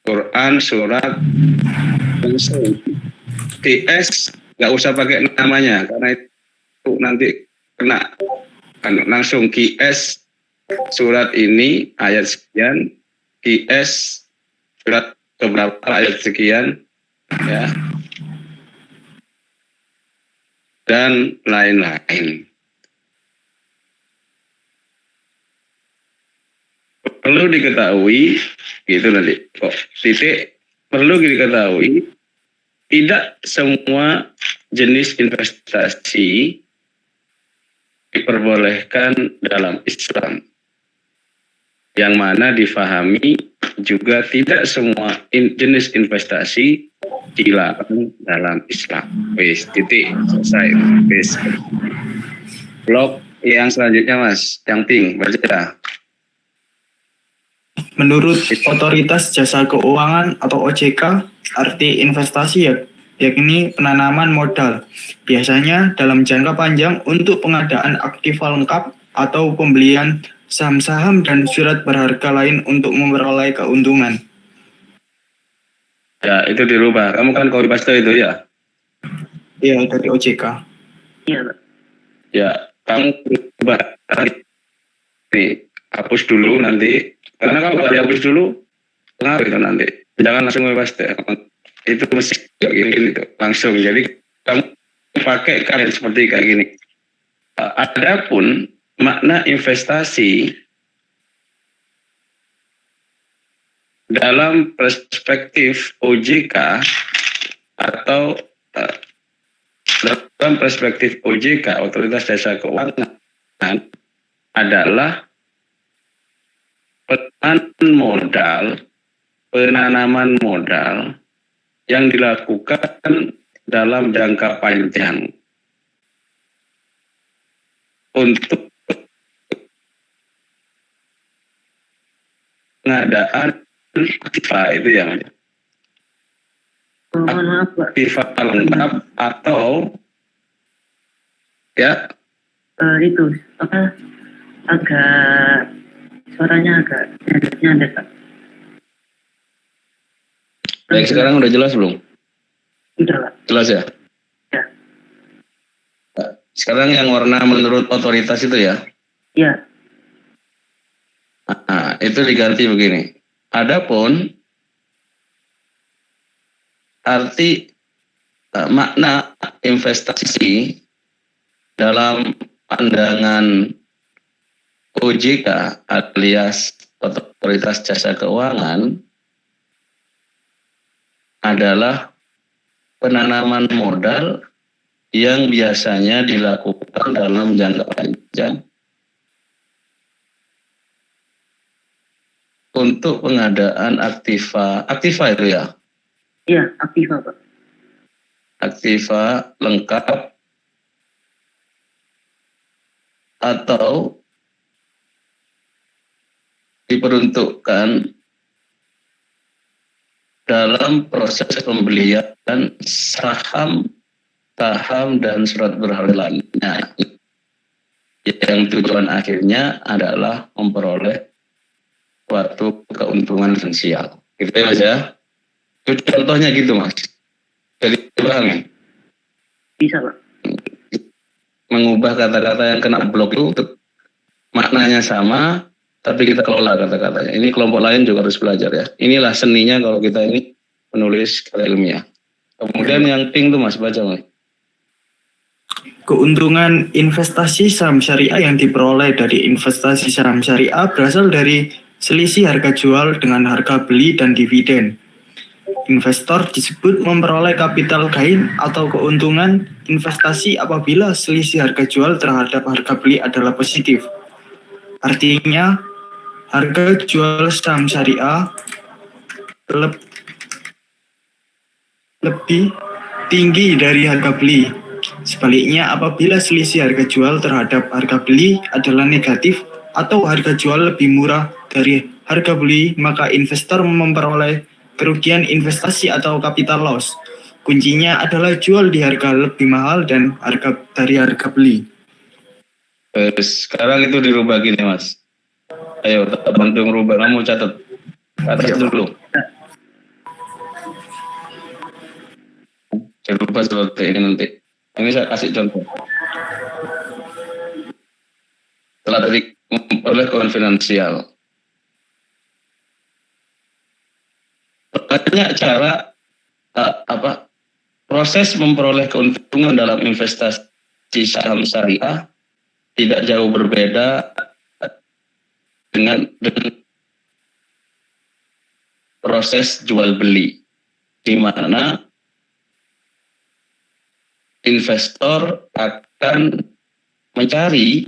Quran surat TS, nggak usah pakai namanya karena itu nanti kena langsung QS surat ini ayat sekian, QS surat keberapa ayat sekian, ya, dan lain-lain. perlu diketahui gitu nanti kok titik perlu diketahui tidak semua jenis investasi diperbolehkan dalam Islam, yang mana difahami juga tidak semua jenis investasi dilarang dalam Islam. Wis, titik, selesai. Wis. Blok yang selanjutnya Mas, yang pink, baca. Menurut Otoritas Jasa Keuangan atau OJK, arti investasi yakni penanaman modal, biasanya dalam jangka panjang untuk pengadaan aktiva lengkap atau pembelian saham-saham dan surat berharga lain untuk memperoleh keuntungan. Ya, itu dirubah. Kamu kan copy paste itu ya? Iya, dari OJK. Iya, Pak. Ya, kamu rubah. Nih, hapus dulu nanti. Karena kalau nggak dihapus dulu, pengaruh itu nanti. Jangan langsung copy paste. Itu mesti kayak gini itu langsung. Jadi kamu pakai kalian seperti kayak gini. Adapun makna investasi dalam perspektif OJK atau dalam perspektif OJK, Otoritas Jasa Keuangan, adalah penanaman modal yang dilakukan dalam jangka panjang untuk pengadaan aktiva itu ya, Mohon maaf, Pak. aktiva lengkap atau ya Itu apa? Agak suaranya agak nyadet, Pak. baik. Sekarang udah jelas belum? Udah, Pak. Jelas ya? Ya. Sekarang yang warna menurut otoritas itu ya? Iya. Nah, itu diganti begini. Adapun arti makna investasi dalam pandangan OJK alias Otoritas Jasa Keuangan adalah penanaman modal yang biasanya dilakukan dalam jangka panjang untuk pengadaan aktiva itu ya? Iya, aktiva, Pak. Aktiva lengkap atau diperuntukkan dalam proses pembelian saham dan surat berharga lainnya yang tujuan akhirnya adalah memperoleh suatu keuntungan finansial. Gitu ya Mas ya? Itu contohnya gitu Mas. Jadi paham? Bisa, Pak. Mengubah kata-kata yang kena blok itu maknanya sama, tapi kita kelola kata-katanya. Ini kelompok lain juga harus belajar ya. Inilah seninya kalau kita ini menulis karya ilmiah. Kemudian yang pink tuh Mas, baca Mas. Keuntungan investasi saham syariah yang diperoleh dari investasi saham syariah berasal dari selisih harga jual dengan harga beli dan dividen. Investor disebut memperoleh capital gain atau keuntungan investasi apabila selisih harga jual terhadap harga beli adalah positif. Artinya, harga jual saham syariah lebih tinggi dari harga beli. Sebaliknya, apabila selisih harga jual terhadap harga beli adalah negatif atau harga jual lebih murah dari harga beli, maka investor memperoleh kerugian investasi atau capital loss. Kuncinya adalah jual di harga lebih mahal dan dari harga beli. Sekarang itu dirubah gini Mas. Ayo bantu merubah, kamu catat atas dulu. Saya lupa seperti ini nanti. Ini saya kasih contoh. Setelah tadi memperoleh keuntungan finansial. Banyak cara proses memperoleh keuntungan dalam investasi saham syariah tidak jauh berbeda dengan proses jual beli, di mana investor akan mencari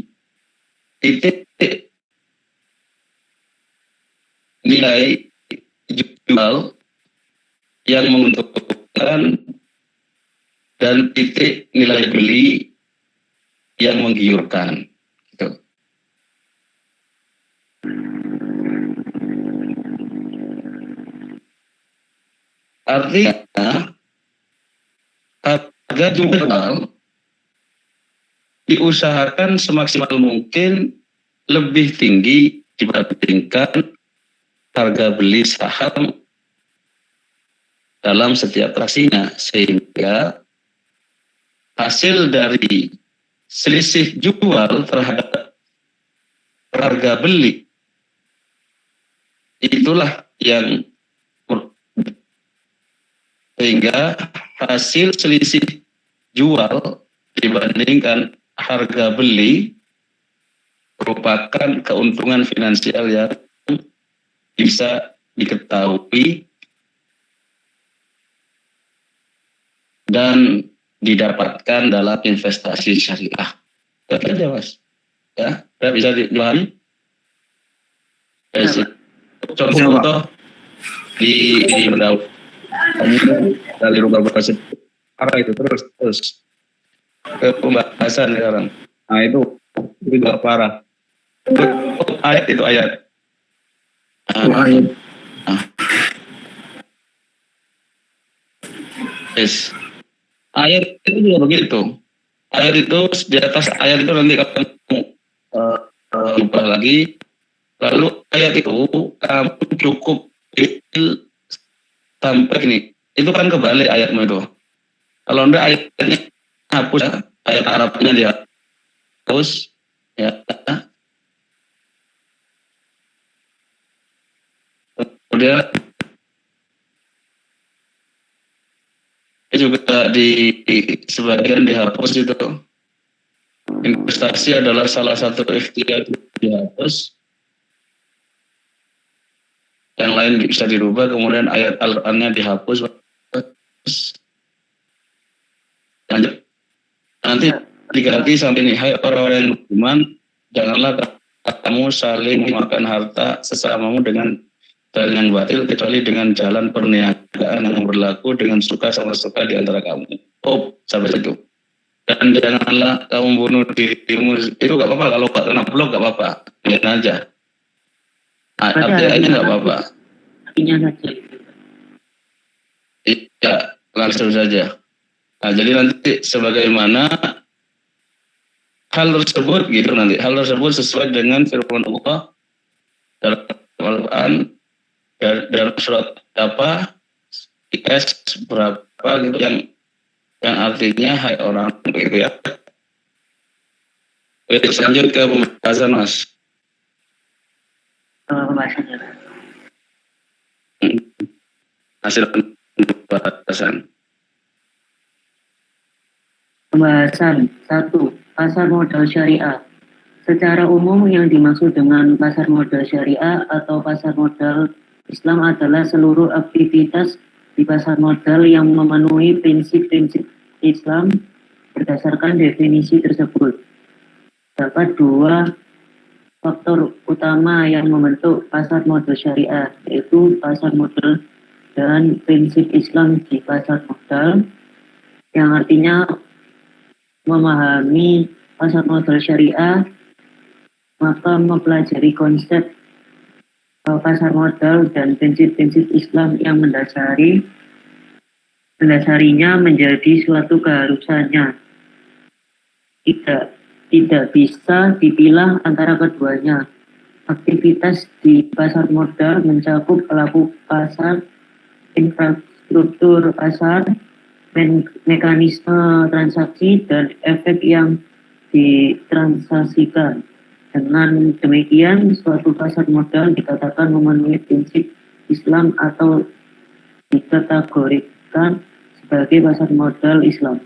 titik nilai jual yang menguntungkan dan titik nilai beli yang menggiurkan. Gitu. Artinya harga jual diusahakan semaksimal mungkin lebih tinggi dibandingkan harga beli saham dalam setiap transaksinya, sehingga hasil dari selisih jual terhadap harga beli itulah yang sehingga hasil selisih jual dibandingkan harga beli merupakan keuntungan finansial yang bisa diketahui dan didapatkan dalam investasi syariah. Itu aja Mas. Ya, udah bisa dipahami? Contoh di pendahuluan dari rumah berhasil apa itu terus ke pembahasan sekarang. Nah itu juga parah. Ayat itu ayat. Yes. Ayat itu juga begitu. Ayat itu di atas ayat itu nanti kamu lupa lagi. Lalu ayat itu kamu cukup sampai ini. Itu kan kebalik ayatmu itu. Kalau enggak ayatnya hapus ya. Ayat Arabnya dihapus ya. Kemudian juga di sebagian dihapus itu. Investasi adalah salah satu ikhtiar dihapus. Yang lain bisa dirubah, kemudian ayat Al-Qur'annya dihapus. Lanjut. Nanti diganti sampai ini, hai orang-orang yang beriman, janganlah kamu saling memakan harta sesamamu dengan jalan yang batil, kecuali dengan jalan perniagaan yang berlaku dengan suka sama suka di antara kamu. Oh, sampai situ. Dan janganlah kamu bunuh dirimu. Itu gak apa-apa, kalau gak kena blok gak apa-apa. Biar aja. Artinya nggak apa-apa. Artinya saja. Iya, langsung saja. Nah, jadi nanti sebagaimana hal tersebut gitu nanti. Hal tersebut sesuai dengan firman Allah dalam Al-Quran dalam surat apa? IS berapa gitu yang artinya hai orang gitu ya. Oke, lanjut ke pembahasan Mas. Pembahasannya. Hasil pembahasan. Pembahasan 1. Pasar modal syariah. Secara umum yang dimaksud dengan pasar modal syariah atau pasar modal Islam adalah seluruh aktivitas di pasar modal yang memenuhi prinsip-prinsip Islam berdasarkan definisi tersebut. Dapat dua faktor utama yang membentuk pasar modal syariah, yaitu pasar modal dan prinsip Islam di pasar modal, yang artinya memahami pasar modal syariah, maka mempelajari konsep pasar modal dan prinsip-prinsip Islam yang mendasarinya menjadi suatu keharusannya. Tidak bisa dipilah antara keduanya. Aktivitas di pasar modal mencakup pelaku pasar, infrastruktur pasar, mekanisme transaksi, dan efek yang ditransaksikan. Dengan demikian, suatu pasar modal dikatakan memenuhi prinsip Islam atau dikategorikan sebagai pasar modal Islam.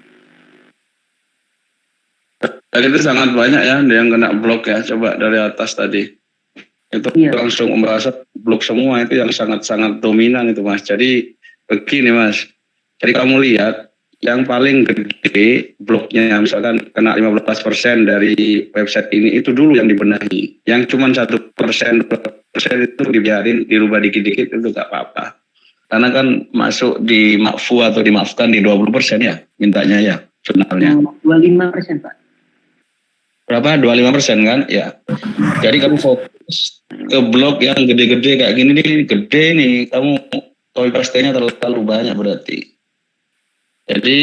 Tadi itu sangat banyak ya yang kena blok ya. Coba dari atas tadi. Itu Iya. langsung membahas blok semua, itu yang sangat-sangat dominan itu Mas. Jadi begini Mas, jadi kamu lihat yang paling gede bloknya misalkan kena 15% dari website ini, itu dulu yang dibenahi. Yang cuma 1% itu dibiarin dirubah dikit-dikit itu gak apa-apa. Karena kan masuk di makfu atau dimaafkan di 20% ya mintanya ya jurnalnya. 25% Pak. Berapa? 25% kan? Ya. Jadi kamu fokus ke blog yang gede-gede kayak gini nih, gede nih, kamu copy paste-nya terlalu banyak berarti. Jadi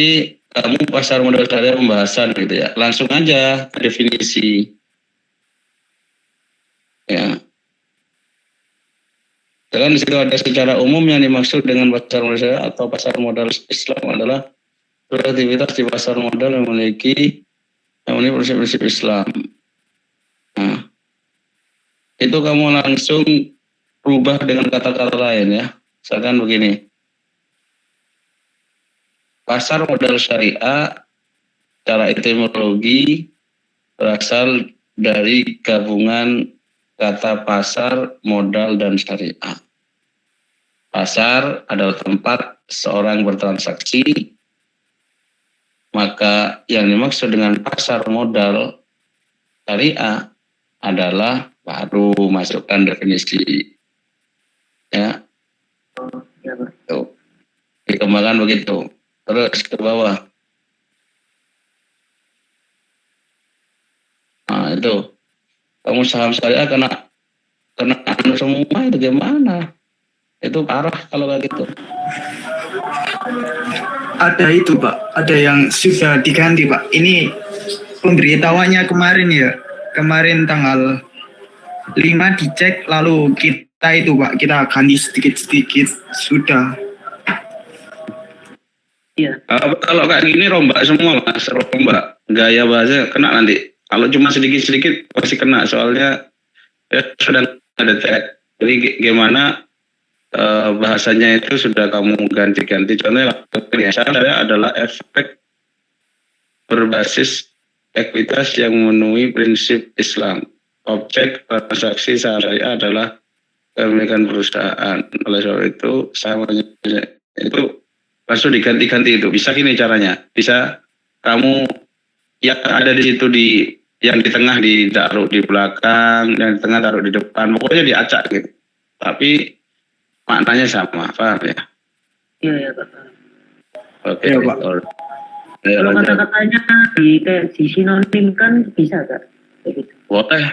kamu pasar modal syariah pembahasan gitu ya, langsung aja ke definisi. Ya. Dan di situ ada secara umum yang dimaksud dengan pasar modal syariah atau pasar modal Islam adalah aktivitas di pasar modal yang memiliki prinsip-prinsip Islam. Nah, itu kamu langsung rubah dengan kata-kata lain ya. Misalkan begini, pasar modal syariah secara etimologi berasal dari gabungan kata pasar, modal, dan syariah. Pasar adalah tempat seorang bertransaksi, maka yang dimaksud dengan pasar modal syariah adalah baru masukkan definisi. Ya, Ya, Pak. tuh. Dikembangkan begitu. Terus ke bawah. Nah, itu. Kamu saham syariah kena semua, itu gimana? Itu parah kalau kayak gitu. Ada itu Pak, ada yang sudah diganti Pak. Ini pemberitahuannya kemarin ya, kemarin tanggal 5 dicek, lalu kita itu Pak, kita ganti sedikit-sedikit, sudah. Iya. Kalau kayak gini rombak semua Mas, rombak. Gaya bahasa kena nanti. Kalau cuma sedikit-sedikit pasti kena, soalnya ya sudah ada tag. Jadi gimana bahasanya itu sudah kamu ganti-ganti. Contohnya saya adalah efek berbasis ekuitas yang memenuhi prinsip Islam. Objek transaksi syariah adalah kepemilikan perusahaan. Oleh sebab itu sama itu langsung diganti-ganti itu. Bisa gini caranya. Bisa kamu yang ada di situ yang di tengah ditaruh di belakang, yang di tengah taruh di depan. Pokoknya diacak gitu. Tapi maknanya sama, paham ya? Iya, ya Pak. Oke, Ya, Pak. Kalau kata-katanya di sinonimkan bisa Kak? Kayak gitu. Boleh.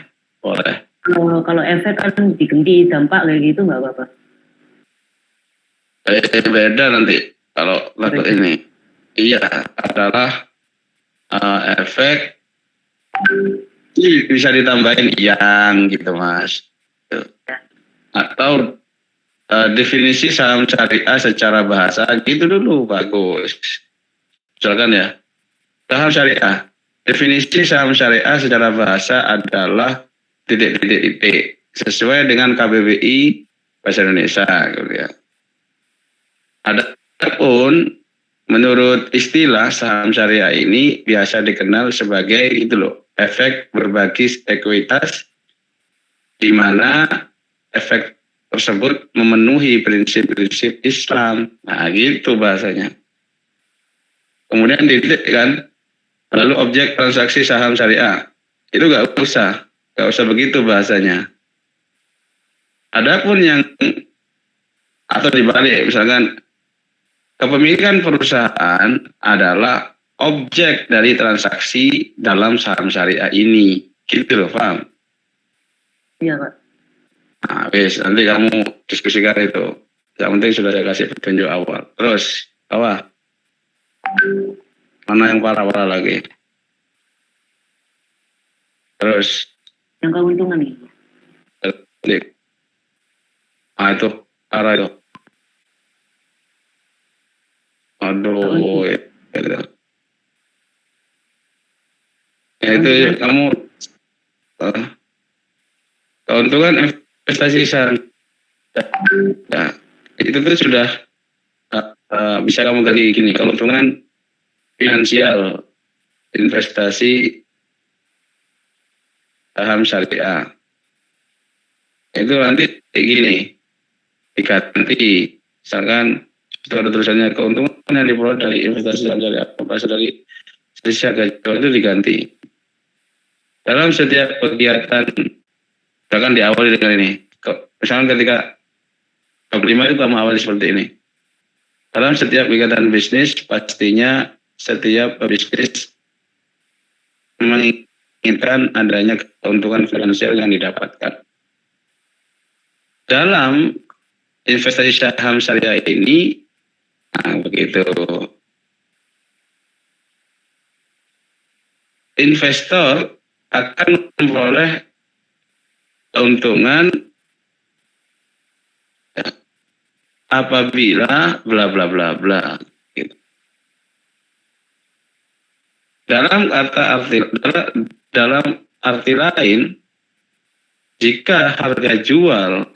Kalau efek kan diganti dampak kayak gitu nggak apa-apa. Beda nanti kalau lagu ini. Iya, adalah efek bisa ditambahin yang gitu Mas. Atau definisi saham syariah secara bahasa gitu dulu, bagus. Misalkan ya, saham syariah. Definisi saham syariah secara bahasa adalah titik sesuai dengan KBBI Bahasa Indonesia gitu ya. Adapun menurut istilah saham syariah ini biasa dikenal sebagai itu loh, efek berbagi ekuitas, di mana efek tersebut memenuhi prinsip-prinsip Islam. Nah, gitu bahasanya. Kemudian titik kan, lalu objek transaksi saham syariah. Itu gak usah begitu bahasanya. Adapun yang atau dibalik, misalkan kepemilikan perusahaan adalah objek dari transaksi dalam saham syariah ini. Gitu loh, paham? Iya Pak. Nah, wis, nanti kamu diskusikan itu. Yang penting sudah saya kasih petunjuk awal. Terus, apa? Mana yang parah-parah lagi? Terus, Yang keuntungan nih. nah itu, parah itu. Aduh, ya. Ya itu kamu keuntungan investasi saham. Nah, itu tuh sudah bisa kamu ganti gini, keuntungan finansial investasi saham syariah. Itu nanti kayak gini, diganti, misalkan itu ada tulisannya keuntungan yang diperoleh dari investasi dari apa berasal dari selisih harga jual itu diganti. Dalam setiap kegiatan, misalkan diawali dengan ini, misalkan ketika bab 5 itu kamu awali seperti ini. Dalam setiap kegiatan bisnis, pastinya setiap bisnis menginginkan adanya keuntungan finansial yang didapatkan. Dalam investasi saham syariah ini, nah begitu. Investor akan memperoleh keuntungan apabila bla bla bla bla. Gitu. Dalam arti lain, jika harga jual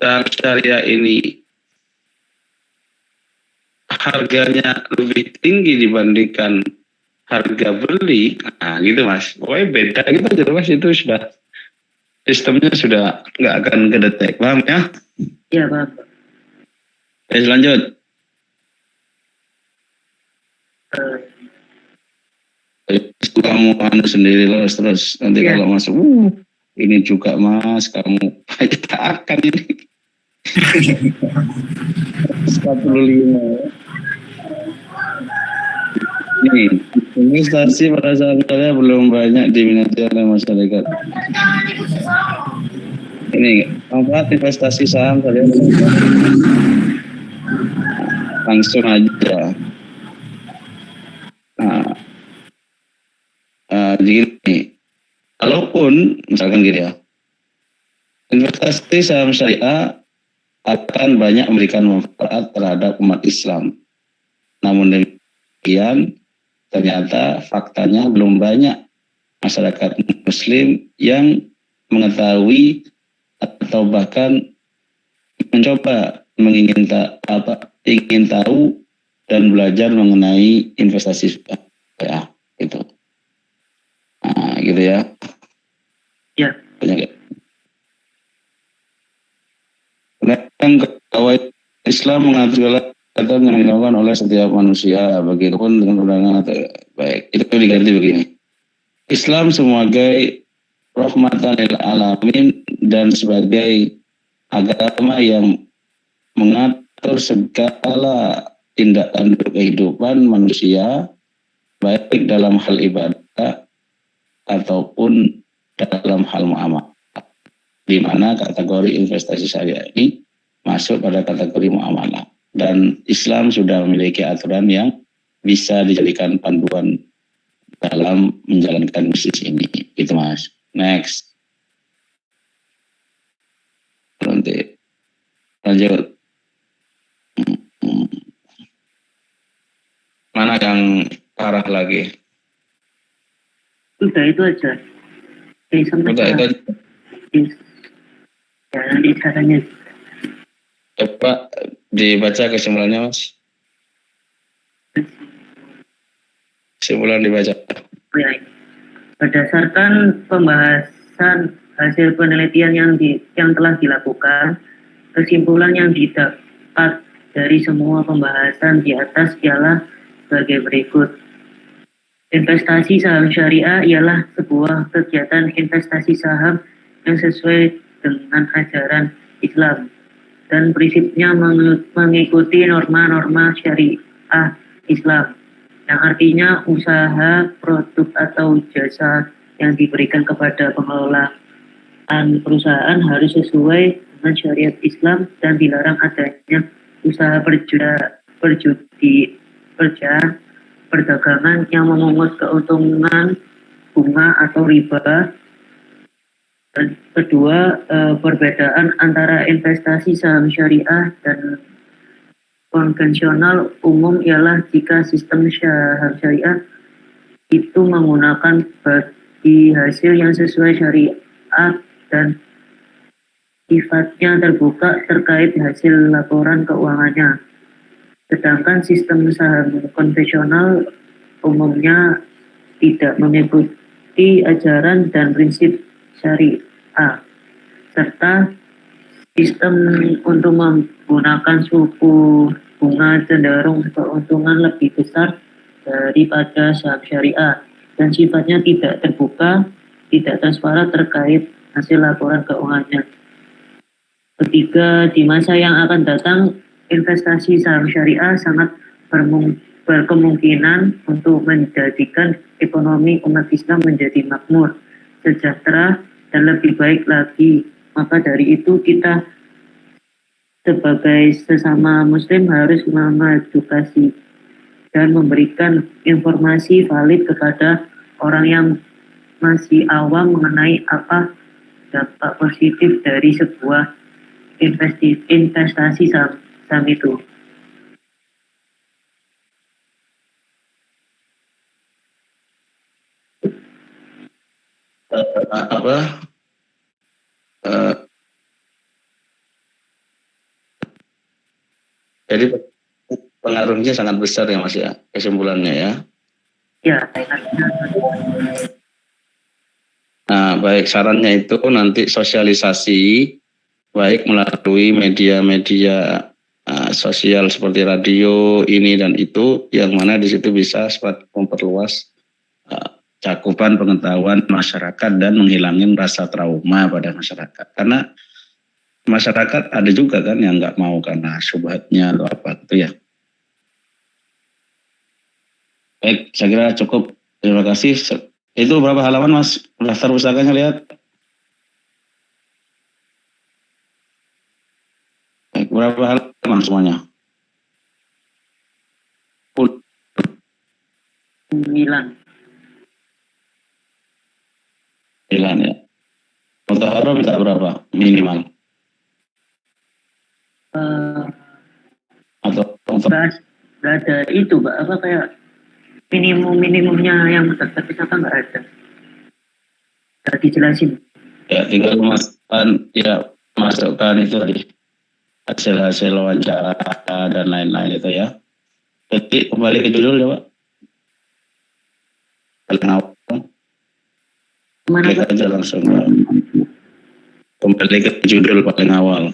saham syariah ini harganya lebih tinggi dibandingkan harga beli, nah gitu mas, pokoknya beda gitu aja mas, itu sudah sistemnya sudah nggak akan kedetek, paham ya? Iya, Pak. Oke, lanjut. Kamu anu sendiri terus nanti Ya. kalau masuk, ini juga mas, kamu akan ini. 45. Ini investasi pada saat saya belum banyak diminati oleh masyarakat. Ini manfaat investasi saham saya langsung aja. Gini, kalaupun misalkan gini ya, investasi saham syariah akan banyak memberikan manfaat terhadap umat Islam. Namun demikian, ternyata faktanya belum banyak masyarakat Muslim yang mengetahui atau bahkan mencoba ingin tahu dan belajar mengenai investasi syariah itu. Nah, gitu ya. Ya. Banyak ya. Yang kedua, Islam mengatur kegiatan yang dilakukan oleh setiap manusia, begitupun dengan undangan atau baik. Itu diganti begini. Islam sebagai rahmatan lil alamin dan sebagai agama yang mengatur segala tindakan kehidupan manusia, baik dalam hal ibadah ataupun dalam hal muamalah, di mana kategori investasi syariah ini masuk pada kategori muamalah, dan Islam sudah memiliki aturan yang bisa dijadikan panduan dalam menjalankan bisnis ini. Itu mas. Next. Nanti lanjut. Mana yang parah lagi? Udah itu aja. Udah itu aja. Ya, nanti caranya. Coba dibaca kesimpulannya mas. Kesimpulan dibaca. Ya, berdasarkan pembahasan hasil penelitian yang telah dilakukan, kesimpulan yang didapat dari semua pembahasan di atas ialah sebagai berikut. Investasi saham syariah ialah sebuah kegiatan investasi saham yang sesuai dengan ajaran Islam dan prinsipnya mengikuti norma-norma syariah Islam, yang artinya usaha, produk atau jasa yang diberikan kepada pengelolaan perusahaan harus sesuai dengan syariat Islam dan dilarang adanya usaha perdagangan yang memungut keuntungan bunga atau riba. Dan kedua, perbedaan antara investasi saham syariah dan konvensional umum ialah jika sistem saham syariah itu menggunakan bagi hasil yang sesuai syariat dan sifatnya terbuka terkait hasil laporan keuangannya. Sedangkan sistem saham konvensional umumnya tidak mengikuti ajaran dan prinsip syariah. serta sistem untuk menggunakan suku bunga cenderung keuntungan lebih besar daripada saham syariah dan sifatnya tidak terbuka, tidak transparan terkait hasil laporan keuangannya. Ketiga, di masa yang akan datang, investasi saham syariah sangat berkemungkinan untuk menjadikan ekonomi umat Islam menjadi makmur, sejahtera, dan lebih baik lagi. Maka dari itu kita sebagai sesama muslim harus mengedukasi dan memberikan informasi valid kepada orang yang masih awam mengenai apa dampak positif dari sebuah investasi saham itu. Jadi pengaruhnya sangat besar ya Mas ya, kesimpulannya ya. Ya, nah baik, sarannya itu nanti sosialisasi baik melalui media-media sosial seperti radio ini dan itu, yang mana di situ bisa memperluas cakupan pengetahuan masyarakat dan menghilangin rasa trauma pada masyarakat. Karena masyarakat ada juga kan yang nggak mau karena syubhatnya atau apa gitu ya. Baik, saya kira cukup. Terima kasih. Itu berapa halaman Mas? Daftar pustakanya lihat. Baik, berapa halaman semuanya? 9. 9 ya. Mutahara minta berapa? Minimal. Atau Nggak ada itu, Pak. Apa kayak minimumnya yang terpisah kan nggak ada. Nggak dijelasin. ya tinggal masukkan itu tadi hasil wawancara dan lain-lain itu ya. Jadi kembali ke judul ya Pak. Mana Klik aja langsung. Kembali ke judul paling awal,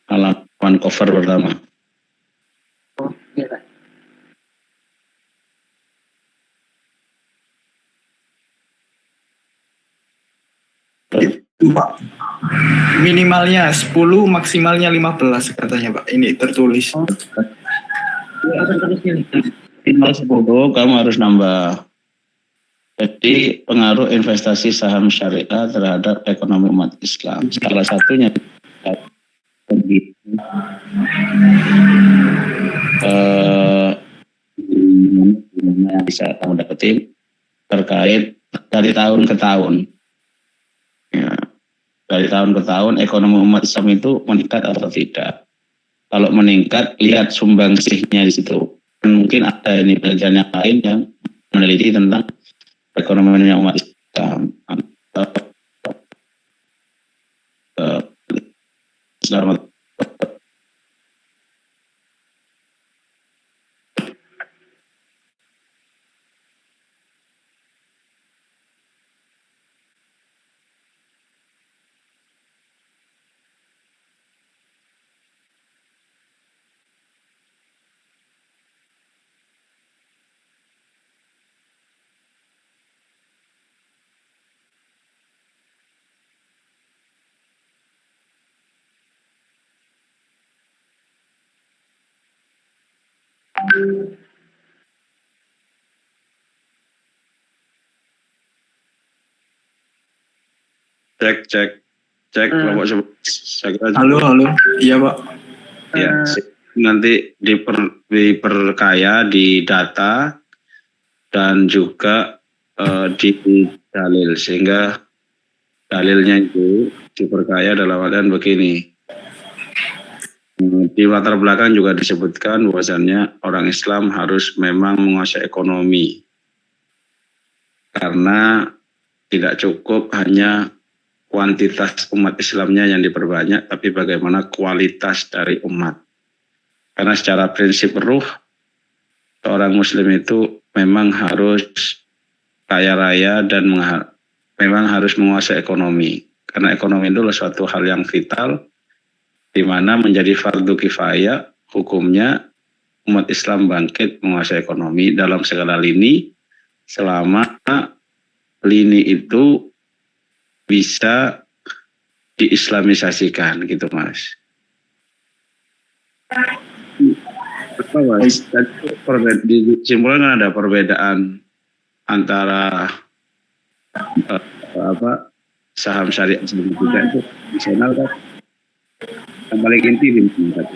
halaman cover pertama. Oh, iya Pak. Minimalnya 10, maksimalnya 15 katanya Pak. Ini tertulis. Oh. Ya, tertulisnya. Minimal 10 kamu harus nambah. Jadi pengaruh investasi saham syariah terhadap ekonomi umat Islam. Salah satunya yang bisa kamu dapetin terkait dari tahun ke tahun. Ya, dari tahun ke tahun ekonomi umat Islam itu meningkat atau tidak. Kalau meningkat, lihat sumbangsihnya di situ. Mungkin ada ini penelitian yang lain yang meneliti tentang perekonomian umat Islam. Selamat. Cek kelompok sebut. Halo. Iya Pak. Ya, nanti diperkaya di data dan juga di dalil, sehingga dalilnya itu diperkaya dalam artian begini. Di latar belakang juga disebutkan bahwasannya orang Islam harus memang menguasai ekonomi, karena tidak cukup hanya kuantitas umat Islamnya yang diperbanyak, tapi bagaimana kualitas dari umat. Karena secara prinsip ruh, seorang muslim itu memang harus kaya raya dan memang harus menguasai ekonomi. karena ekonomi itu adalah suatu hal yang vital, di mana menjadi fardu kifayah hukumnya umat Islam bangkit menguasai ekonomi dalam segala lini, selama lini itu bisa diislamisasikan gitu Mas. Apa Mas? Disimpulkan kan ada perbedaan antara saham syariah sebelum tidak itu nasional kan yang paling inti di masyarakat.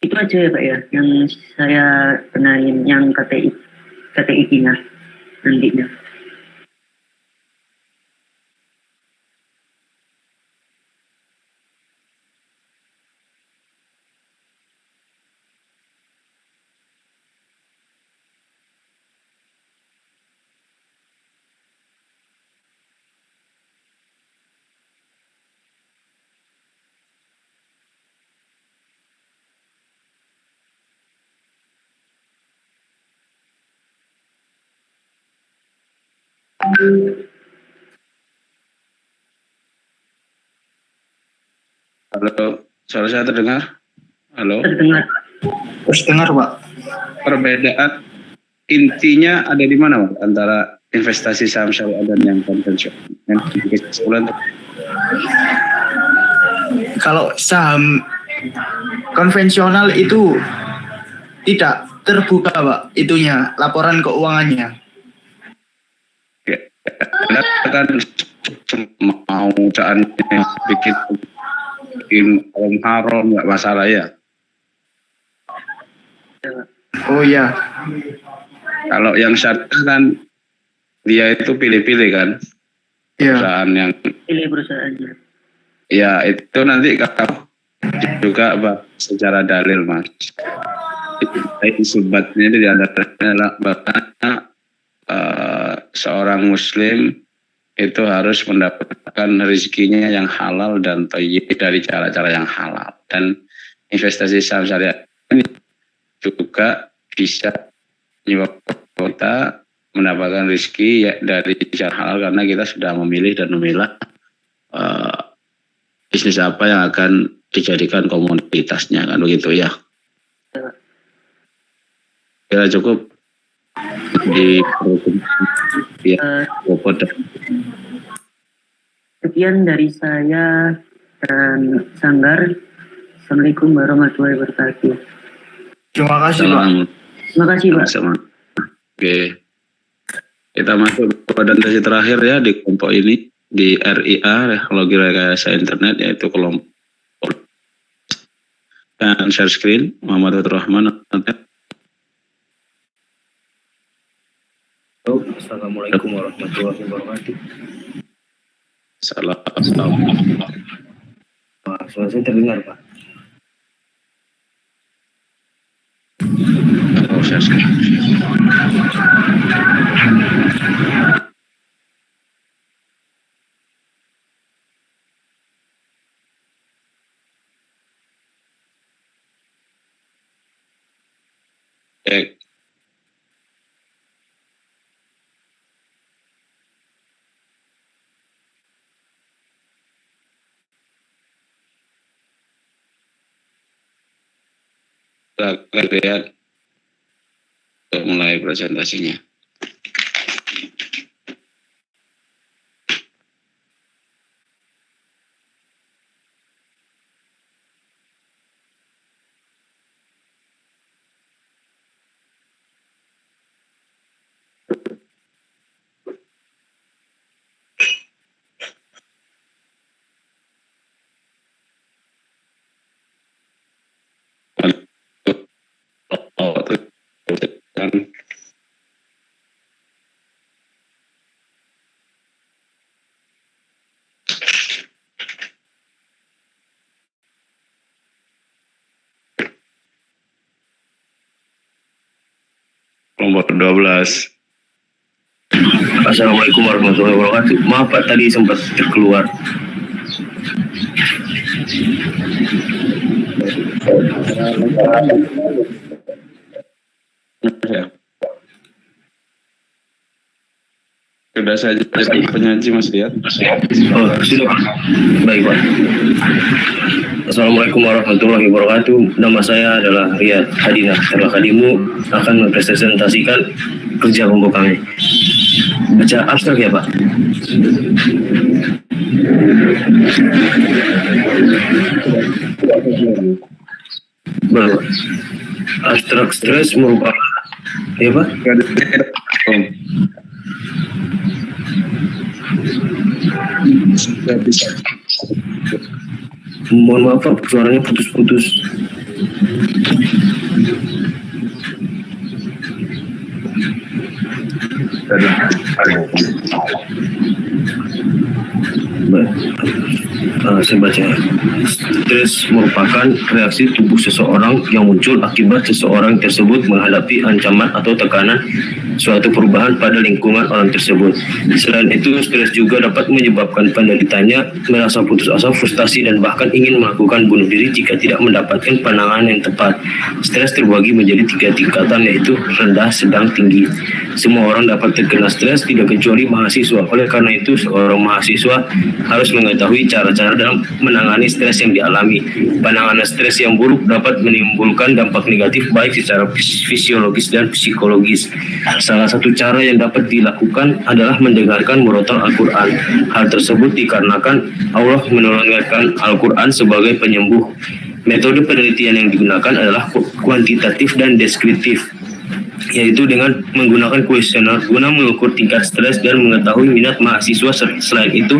Itu aja ya Pak ya, yang saya kenalin yang KTI-nya nantinya. Halo, suara saya terdengar? Halo. Terdengar. Terdengar Pak. Perbedaan intinya ada di mana Pak antara investasi saham syariah dan yang konvensional? Kalau saham konvensional itu tidak terbuka Pak, itunya laporan keuangannya. Anda kan mau caranya bikin haram nggak masalah ya. Oh iya. Kalau yang syariah kan dia itu pilih-pilih kan. Iya. Perusahaan yang Pilih perusahaannya. ya itu nanti kalau juga secara dalil Mas. Isbatnya itu adalah bahwa seorang muslim itu harus mendapatkan rezekinya yang halal dan thayyib dari cara-cara yang halal, dan investasi saham syariah ini juga bisa menyebabkan kita mendapatkan rezeki ya dari cara halal karena kita sudah memilih dan memilah bisnis apa yang akan dijadikan komoditasnya kan begitu ya. Kira cukup di ya, sekian dari saya dan Sanggar. Assalamualaikum warahmatullahi wabarakatuh. Terima kasih Pak. Terima kasih Pak. Oke, kita masuk ke presentasi terakhir ya di kelompok ini di RIA, Teknologi Rekayasa Internet, yaitu kelompok dan share screen. Muhammad Fatur Rahman. Assalamualaikum warahmatullahi wabarakatuh. Salam. Suara saya terdengar Pak. Oh, share screen. Cek. Lihat untuk mulai presentasinya. Kelompok 12. Assalamualaikum warahmatullahi wabarakatuh. Maaf Pak, tadi sempat terkeluar. Ya. Sudah saya jadi penyaji Mas Riyad. Oh, sudah Pak. Baik Pak. Assalamualaikum warahmatullahi wabarakatuh. Nama saya adalah Riyad Hadinah. Telah kadimu akan mempresentasikan kerja kelompok kami. Baca abstrak ya Pak. Baik. Abstrak stres merupakan ya Pak. Mohon maaf Pak, suaranya putus-putus. Saya baca. Stres merupakan reaksi tubuh seseorang yang muncul akibat seseorang tersebut menghadapi ancaman atau tekanan suatu perubahan pada lingkungan orang tersebut. Selain itu, stres juga dapat menyebabkan penderitanya merasa putus asa, frustasi, dan bahkan ingin melakukan bunuh diri jika tidak mendapatkan penanganan yang tepat. Stres terbagi menjadi 3 tingkatan, yaitu rendah, sedang, tinggi. Semua orang dapat terkena stres, tidak kecuali mahasiswa. Oleh karena itu, seorang mahasiswa harus mengetahui cara-cara dalam menangani stres yang dialami. Penanganan stres yang buruk dapat menimbulkan dampak negatif baik secara fisiologis dan psikologis. Salah satu cara yang dapat dilakukan adalah mendengarkan murotal Al-Quran. Hal tersebut dikarenakan Allah menurunkan Al-Quran sebagai penyembuh. Metode penelitian yang digunakan adalah kuantitatif dan deskriptif, yaitu dengan menggunakan kuesioner guna mengukur tingkat stres dan mengetahui minat mahasiswa. Selain itu,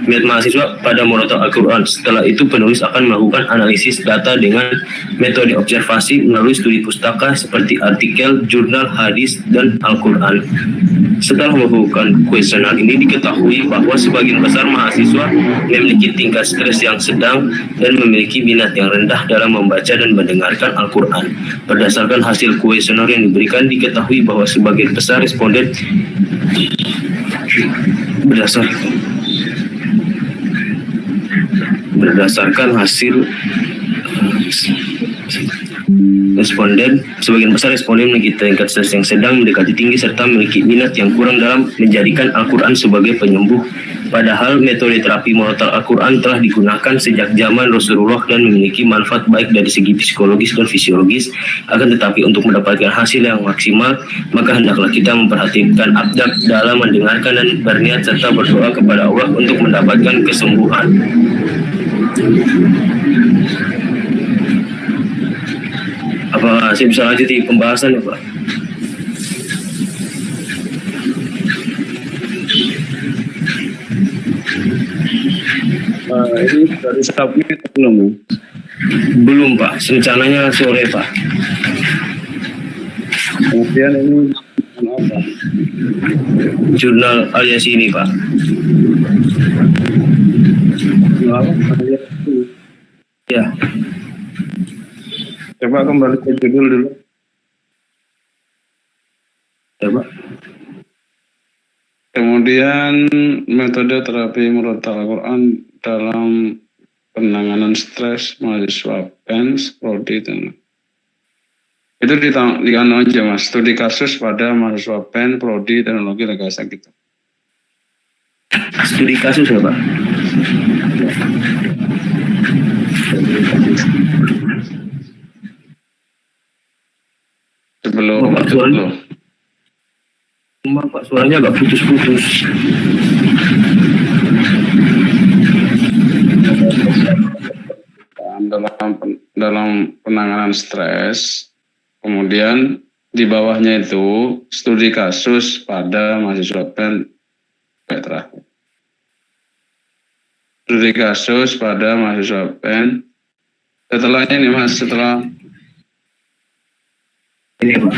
minat mahasiswa pada murotal Al-Quran. Setelah itu, penulis akan melakukan analisis data dengan metode observasi melalui studi pustaka seperti artikel, jurnal, hadis, dan Al-Quran. Setelah melakukan kuesioner ini, diketahui bahwa sebagian besar mahasiswa memiliki tingkat stres yang sedang dan memiliki minat yang rendah dalam membaca dan mendengarkan Al-Quran. Berdasarkan hasil kuesioner yang diberikan, diketahui bahwa sebagian besar responden berdasarkan hasil sebagian besar responden memiliki tingkat stres yang sedang, mendekati tinggi, serta memiliki minat yang kurang dalam menjadikan Al-Quran sebagai penyembuh. Padahal metode terapi murotal Al-Quran telah digunakan sejak zaman Rasulullah dan memiliki manfaat baik dari segi psikologis dan fisiologis. Akan tetapi untuk mendapatkan hasil yang maksimal, maka hendaklah kita memperhatikan adab dalam mendengarkan dan berniat serta berdoa kepada Allah untuk mendapatkan kesembuhan. Apa saya bisa lanjut di pembahasan ya Pak? Ini dari submit belum? Belum Pak, rencananya sore Pak. Kemudian ini apa? Jurnal Al-Yasini Pak. Ya. Coba kembali ke judul dulu. Ya Pak. Kemudian metode terapi murotal Al-Quran dalam penanganan stres mahasiswa PENS, Prodi, dan itu di aja Mas, studi kasus pada mahasiswa PEN, Prodi, Teknologi Rekayasa gitu. Studi kasus ya Pak. Sebelum Pak, suaranya agak putus-putus. Dalam penanganan stres, kemudian di bawahnya itu studi kasus pada mahasiswa PEN terakhir. Studi kasus pada mahasiswa PEN. Setelah ini Mas, setelah Ini Pak.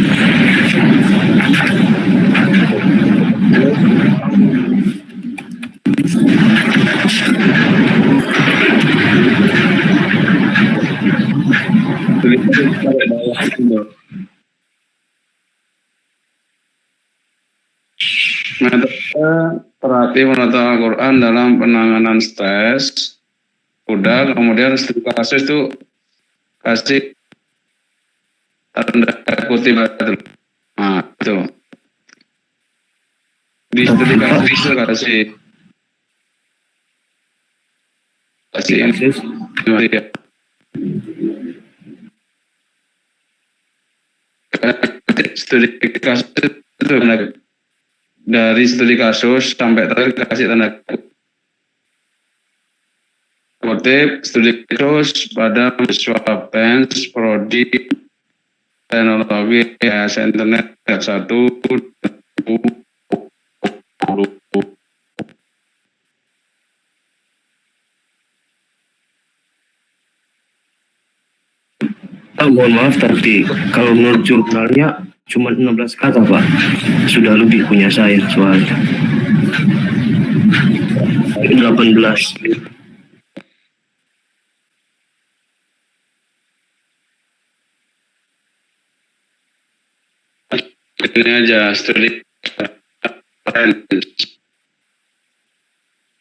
Metode terapi menata Al-Quran dalam penanganan stres. Udah, kemudian studi kasus itu kasih tanda kutip itu. Nah, itu. Di studi kasus itu kasih ya. Studi kasus itu dari studi kasus sampai terakhir kasih tanda kutip studi kasus pada mahasiswa PENS Prodi Teknologi Internet 1 Mohon maaf, tapi kalau menurut jurnalnya cuma 16 kata, Pak. Sudah lebih punya saya soalnya. 18. Ini aja studi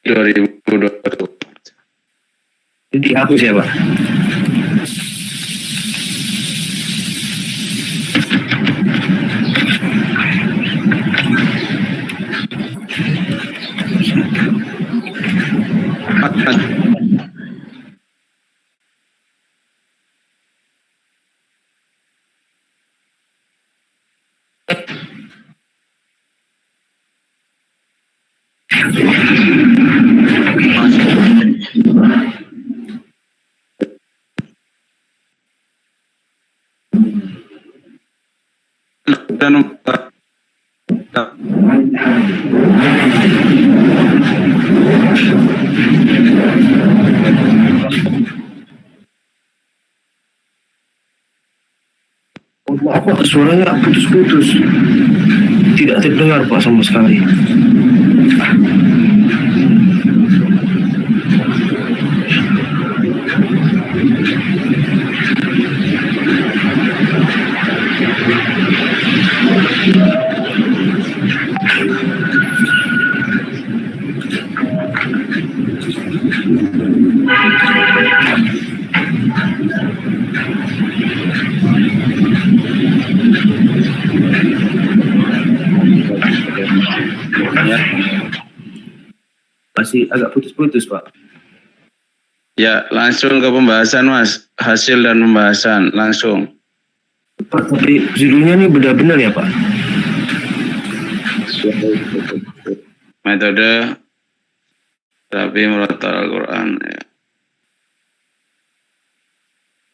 2020. Jadi dihapus ya, Pak? Dan Pak, suaranya putus-putus. Tidak terdengar, Pak, sama sekali. Masih agak putus-putus, Pak. ya langsung ke pembahasan, Mas. Hasil dan pembahasan langsung. Pak, tapi judulnya ini benar-benar ya, Pak? Metode terapi merotal Al-Quran ya.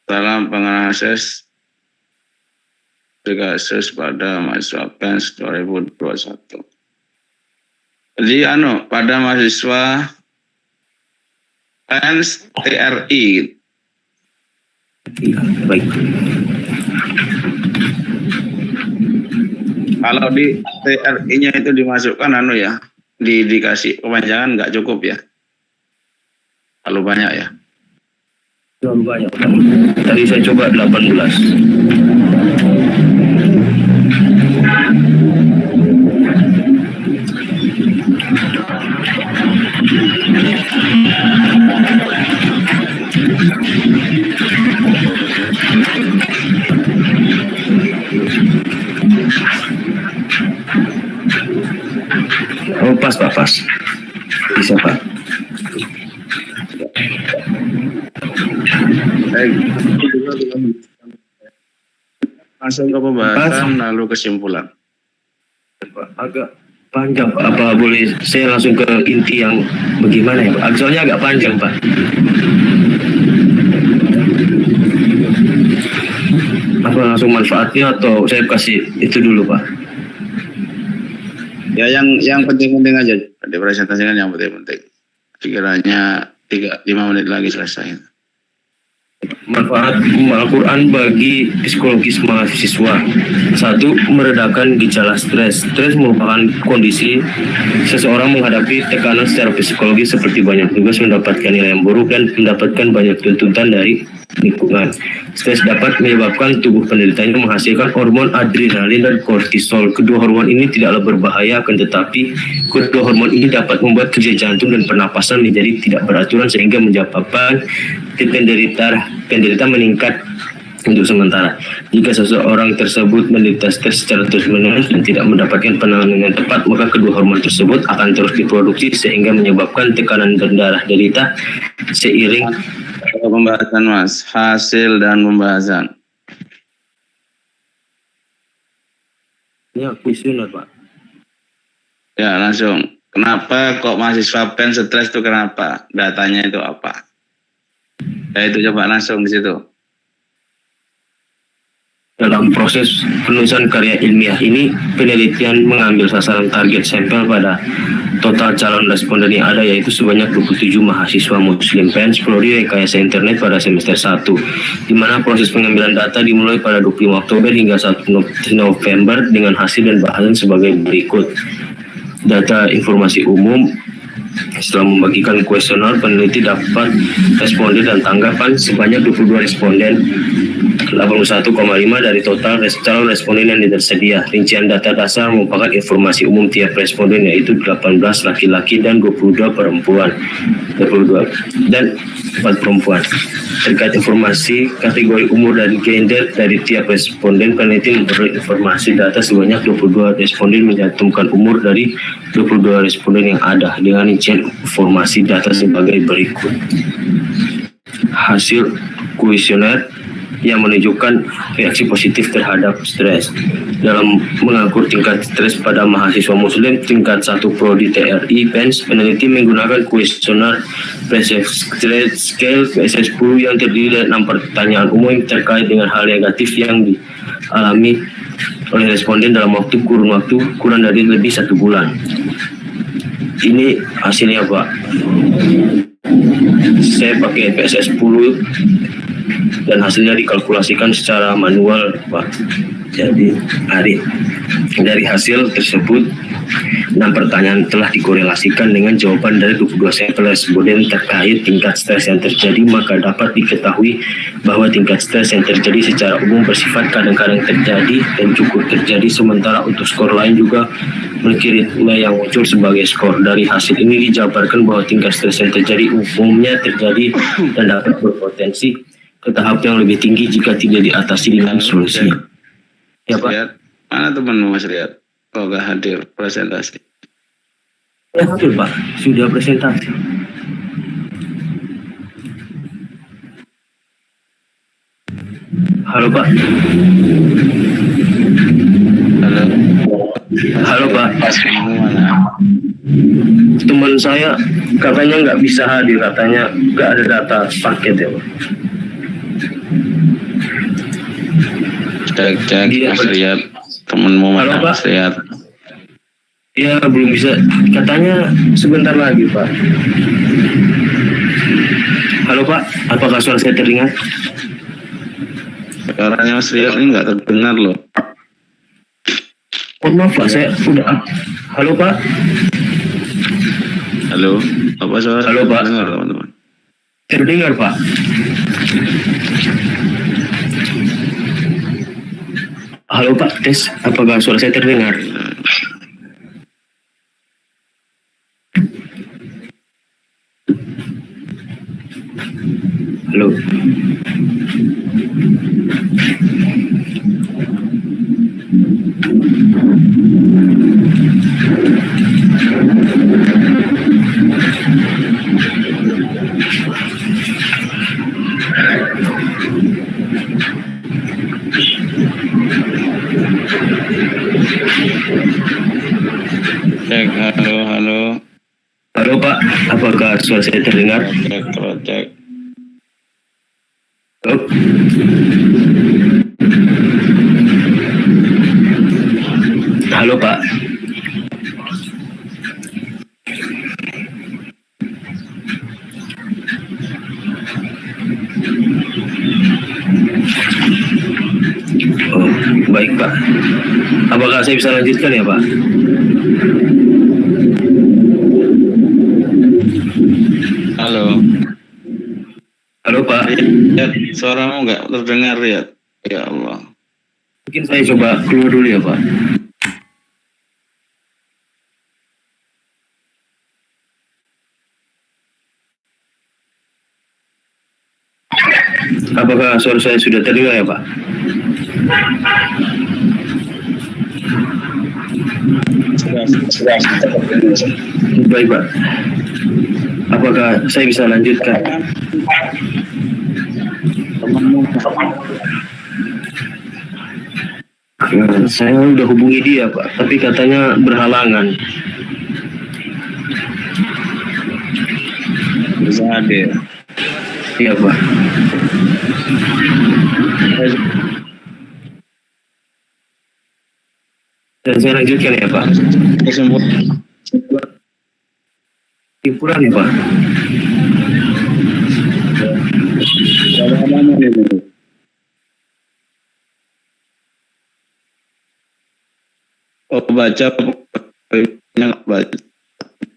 Dalam penganalisis kasus pada mahasiswa PENS 2021. Jadi pada mahasiswa PENS TRI. Iya, baik. Kalau di TRI-nya itu dimasukkan ya, dikasih kepanjangan nggak cukup ya. Terlalu banyak ya. Terlalu banyak, Pak. Tadi saya coba 18. Oh, pas, Pak, pas. Bisa, Pak. Langsung ke pembahasan lalu kesimpulan. Agak panjang, Pak. Apa boleh saya langsung ke inti yang bagaimana ya, Pak? Soalnya agak panjang, Pak. Apa langsung manfaatnya atau saya kasih itu dulu, Pak? Ya yang penting-penting aja dipresentasikan, yang penting-penting. Sekiranya 5 menit lagi selesai. Manfaat Al-Quran bagi psikologis mahasiswa. 1. Meredakan gejala stres. Stres merupakan kondisi seseorang menghadapi tekanan secara psikologis seperti banyak tugas, mendapatkan nilai yang buruk, dan mendapatkan banyak tuntutan dari lingkungan. Stres dapat menyebabkan tubuh penderitanya menghasilkan hormon adrenalin dan kortisol. Kedua hormon ini tidaklah berbahaya, akan tetapi kedua hormon ini dapat membuat kerja jantung dan pernapasan menjadi tidak beraturan sehingga menyebabkan penderita meningkat untuk sementara. Jika seseorang tersebut menderita stres secara terus-menerus dan tidak mendapatkan penanganan yang tepat, maka kedua hormon tersebut akan terus diproduksi sehingga menyebabkan tekanan darah derita seiring. Pembahasan Mas, hasil dan pembahasan. Ya, kuesioner Pak. Ya langsung. Kenapa kok mahasiswa PEN stres itu kenapa? Datanya itu apa? Ya itu coba langsung di situ. Dalam proses penulisan karya ilmiah ini, penelitian mengambil sasaran target sampel pada total calon responden yang ada, yaitu sebanyak 27 mahasiswa Muslim PEN Prodi Rekayasa Internet pada semester 1, di mana proses pengambilan data dimulai pada 25 Oktober hingga 1 November dengan hasil dan bahasan sebagai berikut. Data informasi umum. Setelah membagikan kuesioner, peneliti dapat responden dan tanggapan sebanyak 22 responden, 81,5 dari total calon responden yang tersedia. Rincian data dasar merupakan informasi umum tiap responden, yaitu 18 laki-laki dan 22 perempuan. 22 dan 4 perempuan. Terkait informasi kategori umur dan gender dari tiap responden, peneliti memperoleh informasi data sebanyak 22 responden mencantumkan umur dari 22 responden yang ada dengan rincian informasi data sebagai berikut. Hasil kuesioner yang menunjukkan reaksi positif terhadap stres. Dalam mengukur tingkat stres pada mahasiswa Muslim tingkat 1 Prodi TRI PENS, peneliti menggunakan kuesioner Stress Scale PSS10 yang terdiri dari 6 pertanyaan umum terkait dengan hal negatif yang dialami oleh responden dalam kurun waktu kurang dari lebih 1 bulan. Ini hasilnya Pak. Saya pakai PSS10 dan hasilnya dikalkulasikan secara manual Pak. Jadi dari hasil tersebut 6 pertanyaan telah dikorelasikan dengan jawaban dari 22 sampel responden terkait tingkat stres yang terjadi, maka dapat diketahui bahwa tingkat stres yang terjadi secara umum bersifat kadang-kadang terjadi dan cukup terjadi, sementara untuk skor lain juga memiliki ritme yang muncul sebagai skor. Dari hasil ini dijabarkan bahwa tingkat stres yang terjadi umumnya terjadi dan dapat berpotensi ke tahap yang lebih tinggi jika tidak diatasi dengan solusi. Ya Pak. Lihat. Mana temanmu Mas Riyad? Kok gak hadir presentasi? Ya betul Pak, sudah presentasi. Halo Pak. Halo. Halo Pak. Mana? Teman saya katanya nggak bisa hadir, katanya nggak ada data paket ya Pak. Cek Iya, Mas Riyad. Temenmu mana Halo, Pak. Mas Riyad? Ya belum bisa, katanya sebentar lagi Pak. Halo Pak, apakah suara saya terdengar? Suaranya Mas Riyad ini nggak terdengar loh. Oh, maaf Pak, saya udah. Halo Pak. Halo, apa suara? Halo, Pak. Dengar teman-teman. Terdengar Pak. Halo Pak, tes. Apakah suara saya terdengar? Halo. Cek, halo. Halo Pak, apakah suara saya terdengar? Cek. Halo. Halo Pak. Oh, baik Pak. Apakah saya bisa lanjutkan ya Pak? Halo. Halo Pak. Ya, suaramu nggak terdengar ya. Ya Allah. Mungkin saya coba keluar dulu ya Pak. Apakah suara saya sudah terdengar ya Pak? Baik Pak. Apakah saya bisa lanjutkan? Saya udah hubungi dia Pak, tapi katanya berhalangan. Bisa hadir. Iya Pak. Dan saya lanjutkan ya Pak. Kesimpulan ya Pak. Oh, baca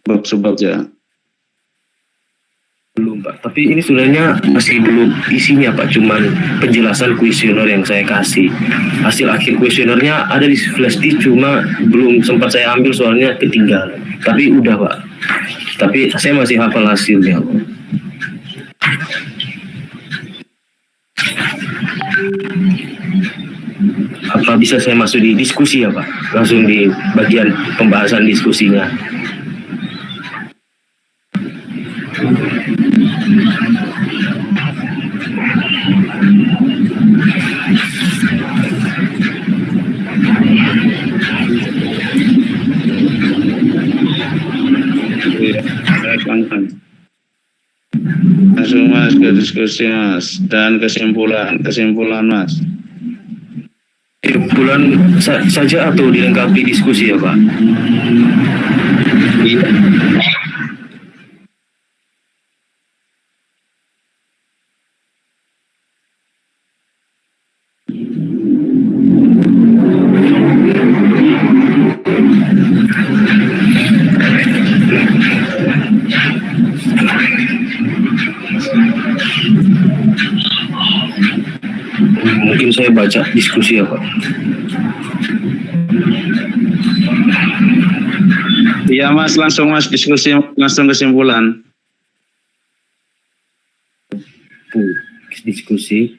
bab-sebabnya. Belum Pak, tapi ini sebenarnya masih belum isinya Pak, cuman penjelasan kuesioner yang saya kasih. Hasil akhir kuesionernya ada di flash disk, cuma belum sempat saya ambil soalnya ketinggalan. Tapi udah Pak, tapi saya masih hafal hasilnya Pak. Apa bisa saya masuk di diskusi ya Pak? Langsung di bagian pembahasan diskusinya. Langsung Mas ke diskusi Mas dan kesimpulan Mas. Kesimpulan saja atau dilengkapi diskusi ya Pak? Iya. Mungkin saya baca diskusi ya Pak. Iya Mas, langsung Mas diskusi, langsung kesimpulan. Diskusi.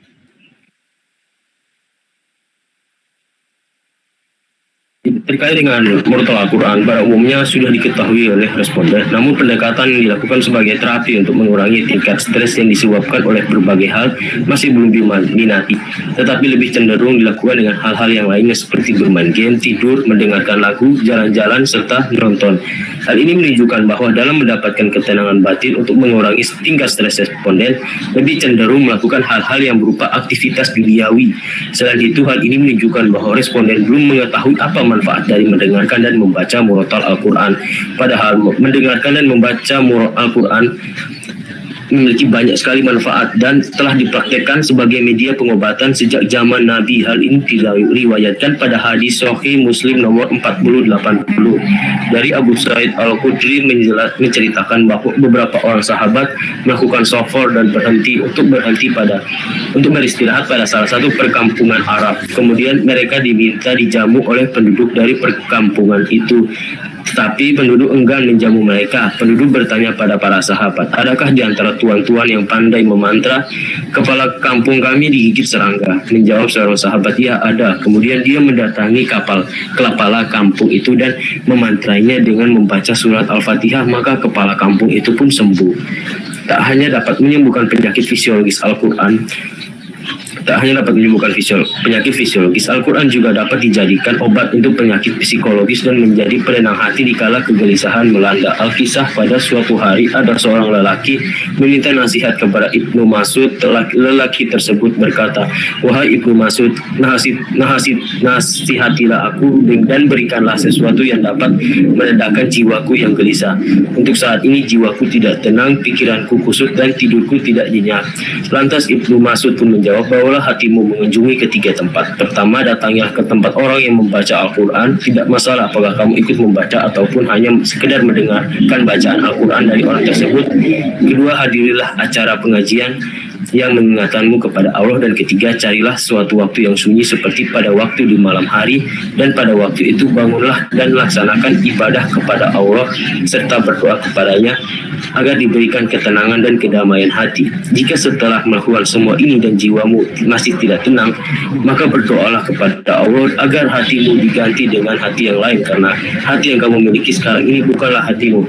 Terkait dengan murotal Al-Quran, pada umumnya sudah diketahui oleh responden. Namun pendekatan yang dilakukan sebagai terapi untuk mengurangi tingkat stres yang disebabkan oleh berbagai hal masih belum diminati, tetapi lebih cenderung dilakukan dengan hal-hal yang lainnya seperti bermain game, tidur, mendengarkan lagu, jalan-jalan, serta menonton. Hal ini menunjukkan bahwa dalam mendapatkan ketenangan batin untuk mengurangi tingkat stres responden, lebih cenderung melakukan hal-hal yang berupa aktivitas duniawi. Selain itu, hal ini menunjukkan bahwa responden belum mengetahui apa manfaat dari mendengarkan dan membaca murotal Al-Quran. Padahal mendengarkan dan membaca murotal Al-Quran memiliki banyak sekali manfaat dan telah dipraktekkan sebagai media pengobatan sejak zaman Nabi. Hal ini diriwayatkan pada hadis Sahih Muslim nomor 4080 dari Abu Sa'id Al-Khudri menceritakan bahwa beberapa orang sahabat melakukan safar dan untuk beristirahat pada salah satu perkampungan Arab. Kemudian mereka diminta dijamu oleh penduduk dari perkampungan itu. Tetapi penduduk enggan menjamu mereka. Penduduk bertanya pada para sahabat, adakah di antara tuan-tuan yang pandai memantra? Kepala kampung kami digigit serangga. Menjawab seorang sahabat, ya ada. Kemudian dia mendatangi kepala kampung itu dan memantrainya dengan membaca surat Al-Fatihah, maka kepala kampung itu pun sembuh. Tak hanya dapat menyembuhkan penyakit fisiologis penyakit fisiologis, Al-Quran juga dapat dijadikan obat untuk penyakit psikologis dan menjadi penenang hati dikala kegelisahan melanda. Al-Kisah, pada suatu hari ada seorang lelaki meminta nasihat kepada Ibnu Mas'ud. Lelaki tersebut berkata, wahai Ibnu Mas'ud, nasihatilah aku dan berikanlah sesuatu yang dapat meredakan jiwaku yang gelisah. Untuk saat ini jiwaku tidak tenang, pikiranku kusut dan tidurku tidak nyenyak. Lantas Ibnu Mas'ud pun menjawab, bawalah hatimu mengunjungi ketiga tempat. Pertama, datanglah ke tempat orang yang membaca Al-Quran. Tidak masalah apakah kamu ikut membaca ataupun hanya sekedar mendengarkan bacaan Al-Quran dari orang tersebut. Kedua, hadirilah acara pengajian. yang mengingatkanmu kepada Allah. Dan ketiga, carilah suatu waktu yang sunyi seperti pada waktu di malam hari, dan pada waktu itu bangunlah dan laksanakan ibadah kepada Allah serta berdoa kepadanya agar diberikan ketenangan dan kedamaian hati. Jika setelah melakukan semua ini dan jiwamu masih tidak tenang, maka berdoalah kepada Allah agar hatimu diganti dengan hati yang lain, karena hati yang kamu miliki sekarang ini bukanlah hatimu.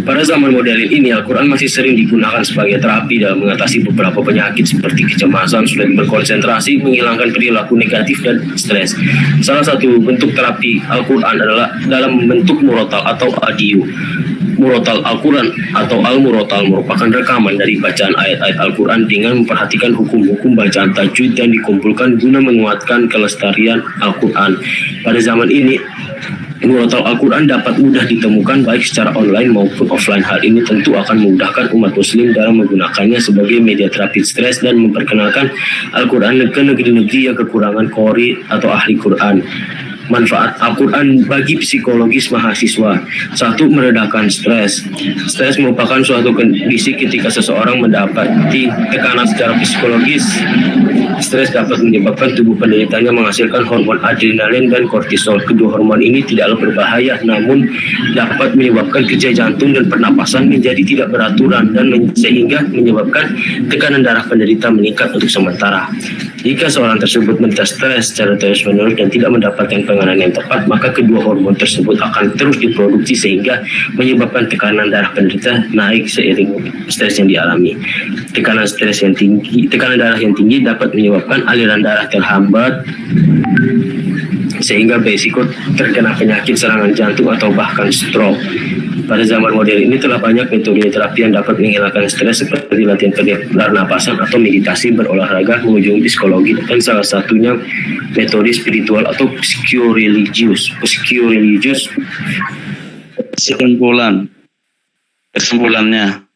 Pada zaman modern ini, Al-Quran masih sering digunakan sebagai terapi dalam mengatasi beberapa penyakit seperti kecemasan, sulit berkonsentrasi, menghilangkan perilaku negatif, dan stres. Salah satu bentuk terapi Al-Quran adalah dalam bentuk murotal atau audio. Murotal Al-Quran atau Al-Murotal merupakan rekaman dari bacaan ayat-ayat Al-Quran dengan memperhatikan hukum-hukum bacaan tajwid dan dikumpulkan guna menguatkan kelestarian Al-Quran. Pada zaman ini, murotal Al-Quran dapat mudah ditemukan baik secara online maupun offline. Hal ini tentu akan memudahkan umat muslim dalam menggunakannya sebagai media terapi stres dan memperkenalkan Al-Quran ke negeri-negeri yang kekurangan qori atau ahli Quran. Manfaat Al-Quran bagi psikologis mahasiswa. 1. Meredakan stres. Stres merupakan suatu kondisi ketika seseorang mendapati tekanan secara psikologis. Stres dapat menyebabkan tubuh penderitanya menghasilkan hormon adrenalin dan kortisol. Kedua hormon ini tidaklah berbahaya, namun dapat menyebabkan kerja jantung dan pernapasan menjadi tidak beraturan dan sehingga menyebabkan tekanan darah penderita meningkat untuk sementara. Jika seorang tersebut menderita stres secara terus-menerus dan tidak mendapatkan penanganan yang tepat, maka kedua hormon tersebut akan terus diproduksi sehingga menyebabkan tekanan darah penderita naik seiring stres yang dialami. Tekanan darah yang tinggi dapat menyebabkan aliran darah terhambat sehingga berisiko terkena penyakit serangan jantung atau bahkan stroke. Pada zaman modern ini telah banyak metode terapi yang dapat menghilangkan stres seperti latihan pernapasan atau meditasi, berolahraga, mengunjungi psikologi, dan salah satunya metode spiritual atau psikoreligius. Kesimpulannya.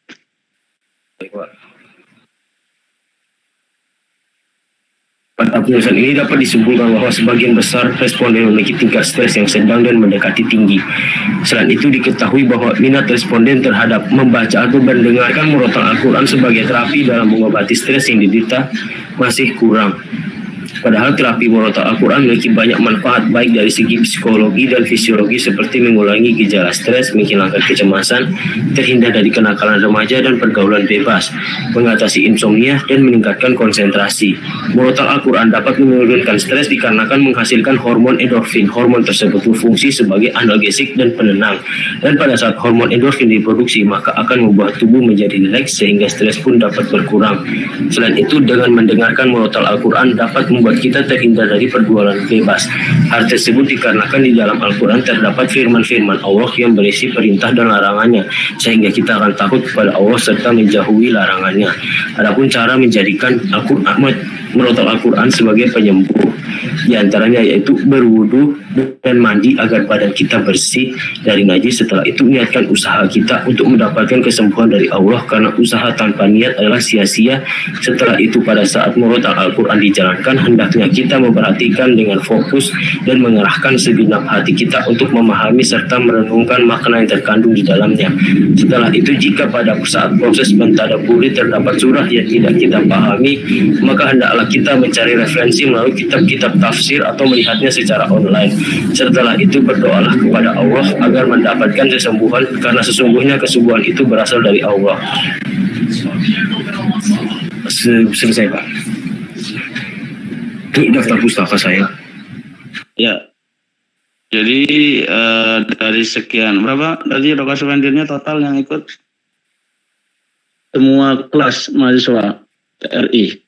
Pada penjelasan ini dapat disimpulkan bahwa sebagian besar responden memiliki tingkat stres yang sedang dan mendekati tinggi. Selain itu diketahui bahwa minat responden terhadap membaca atau mendengarkan murotal Al-Quran sebagai terapi dalam mengobati stres yang diderita masih kurang. Padahal terapi murotal Al-Quran memiliki banyak manfaat baik dari segi psikologi dan fisiologi seperti mengurangi gejala stres, menghilangkan kecemasan, terhindar dari kenakalan remaja dan pergaulan bebas, mengatasi insomnia, dan meningkatkan konsentrasi. Murotal Al-Quran dapat menurunkan stres dikarenakan menghasilkan hormon endorfin. Hormon tersebut berfungsi sebagai analgesik dan penenang. Dan pada saat hormon endorfin diproduksi, maka akan membuat tubuh menjadi rileks sehingga stres pun dapat berkurang. Selain itu, dengan mendengarkan murotal Al-Quran dapat membuat kita terhindar dari pergaulan bebas. Hal tersebut dikarenakan di dalam Al-Quran terdapat firman-firman Allah yang berisi perintah dan larangannya, sehingga kita akan takut kepada Allah serta menjauhi larangannya. Adapun cara menjadikan murotal Al-Quran sebagai penyembuh, di antaranya yaitu berwudu dan mandi agar badan kita bersih dari najis. Setelah itu niatkan usaha kita untuk mendapatkan kesembuhan dari Allah, karena usaha tanpa niat adalah sia-sia. Setelah itu pada saat murotal Al-Quran dijalankan, hendaknya kita memperhatikan dengan fokus dan mengerahkan segenap hati kita untuk memahami serta merenungkan makna yang terkandung di dalamnya. Setelah itu, jika pada saat proses mentadabburi terdapat surah yang tidak kita pahami, maka hendaklah kita mencari referensi melalui kitab-kitab tafsir atau melihatnya secara online. Setelah itu berdoalah kepada Allah agar mendapatkan kesembuhan, karena sesungguhnya kesembuhan itu berasal dari Allah. Selesai, Pak. Ini daftar pustaka saya. Ya. Jadi dari sekian berapa tadi lokasi vendirnya total yang ikut semua kelas mahasiswa TRI?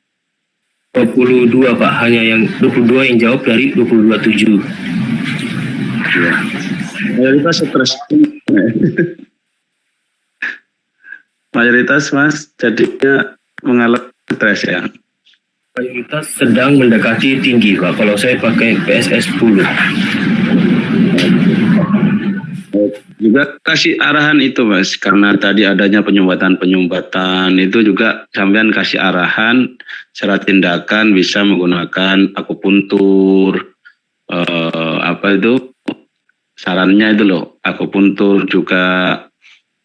22, Pak. Hanya yang 22 yang jawab dari 22.7. Ya. Mayoritas stres. Mayoritas Mas jadinya mengalami stres ya. Mayoritas sedang mendekati tinggi, Pak. Kalau saya pakai PSS 10. Juga kasih arahan itu, Mas, karena tadi adanya penyumbatan itu juga sampean kasih arahan secara tindakan bisa menggunakan akupuntur, sarannya itu loh, akupuntur juga,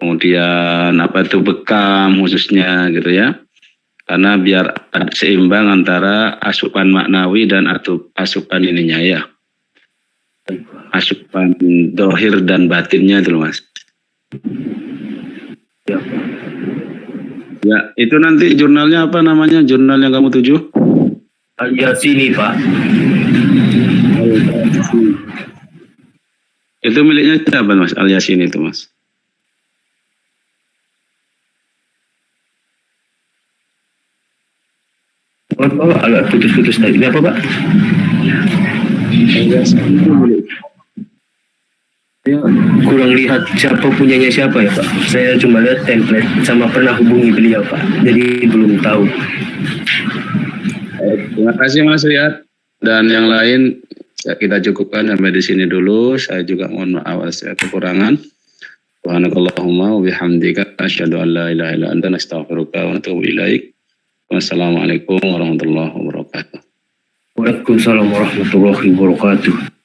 kemudian bekam khususnya gitu ya. Karena biar seimbang antara asupan maknawi dan asupan ininya ya. Asupan dohir dan batinnya itu Mas. Ya, itu nanti jurnalnya apa namanya? Jurnal yang kamu tuju? Al-Yasini, Pak. Itu miliknya siapa Mas? Al-Yasin itu Mas. Oh, agak putus-putus tadi. Ini apa, Pak? Saya kurang lihat siapa punyanya siapa ya, Pak. Saya cuma lihat template sama pernah hubungi beliau, Pak. Jadi belum tahu. Terima kasih Mas Riyad. Dan yang lain kita cukupkan sampai di sini dulu. Saya juga mohon maaf atas kekurangan. Subhanakallahumma wa bihamdika asyhadu an la ilaha illa anta nastaghfiruka wa natubu ilaik. Wassalamualaikum warahmatullahi wabarakatuh. Waalaikumsalam warahmatullahi wabarakatuh.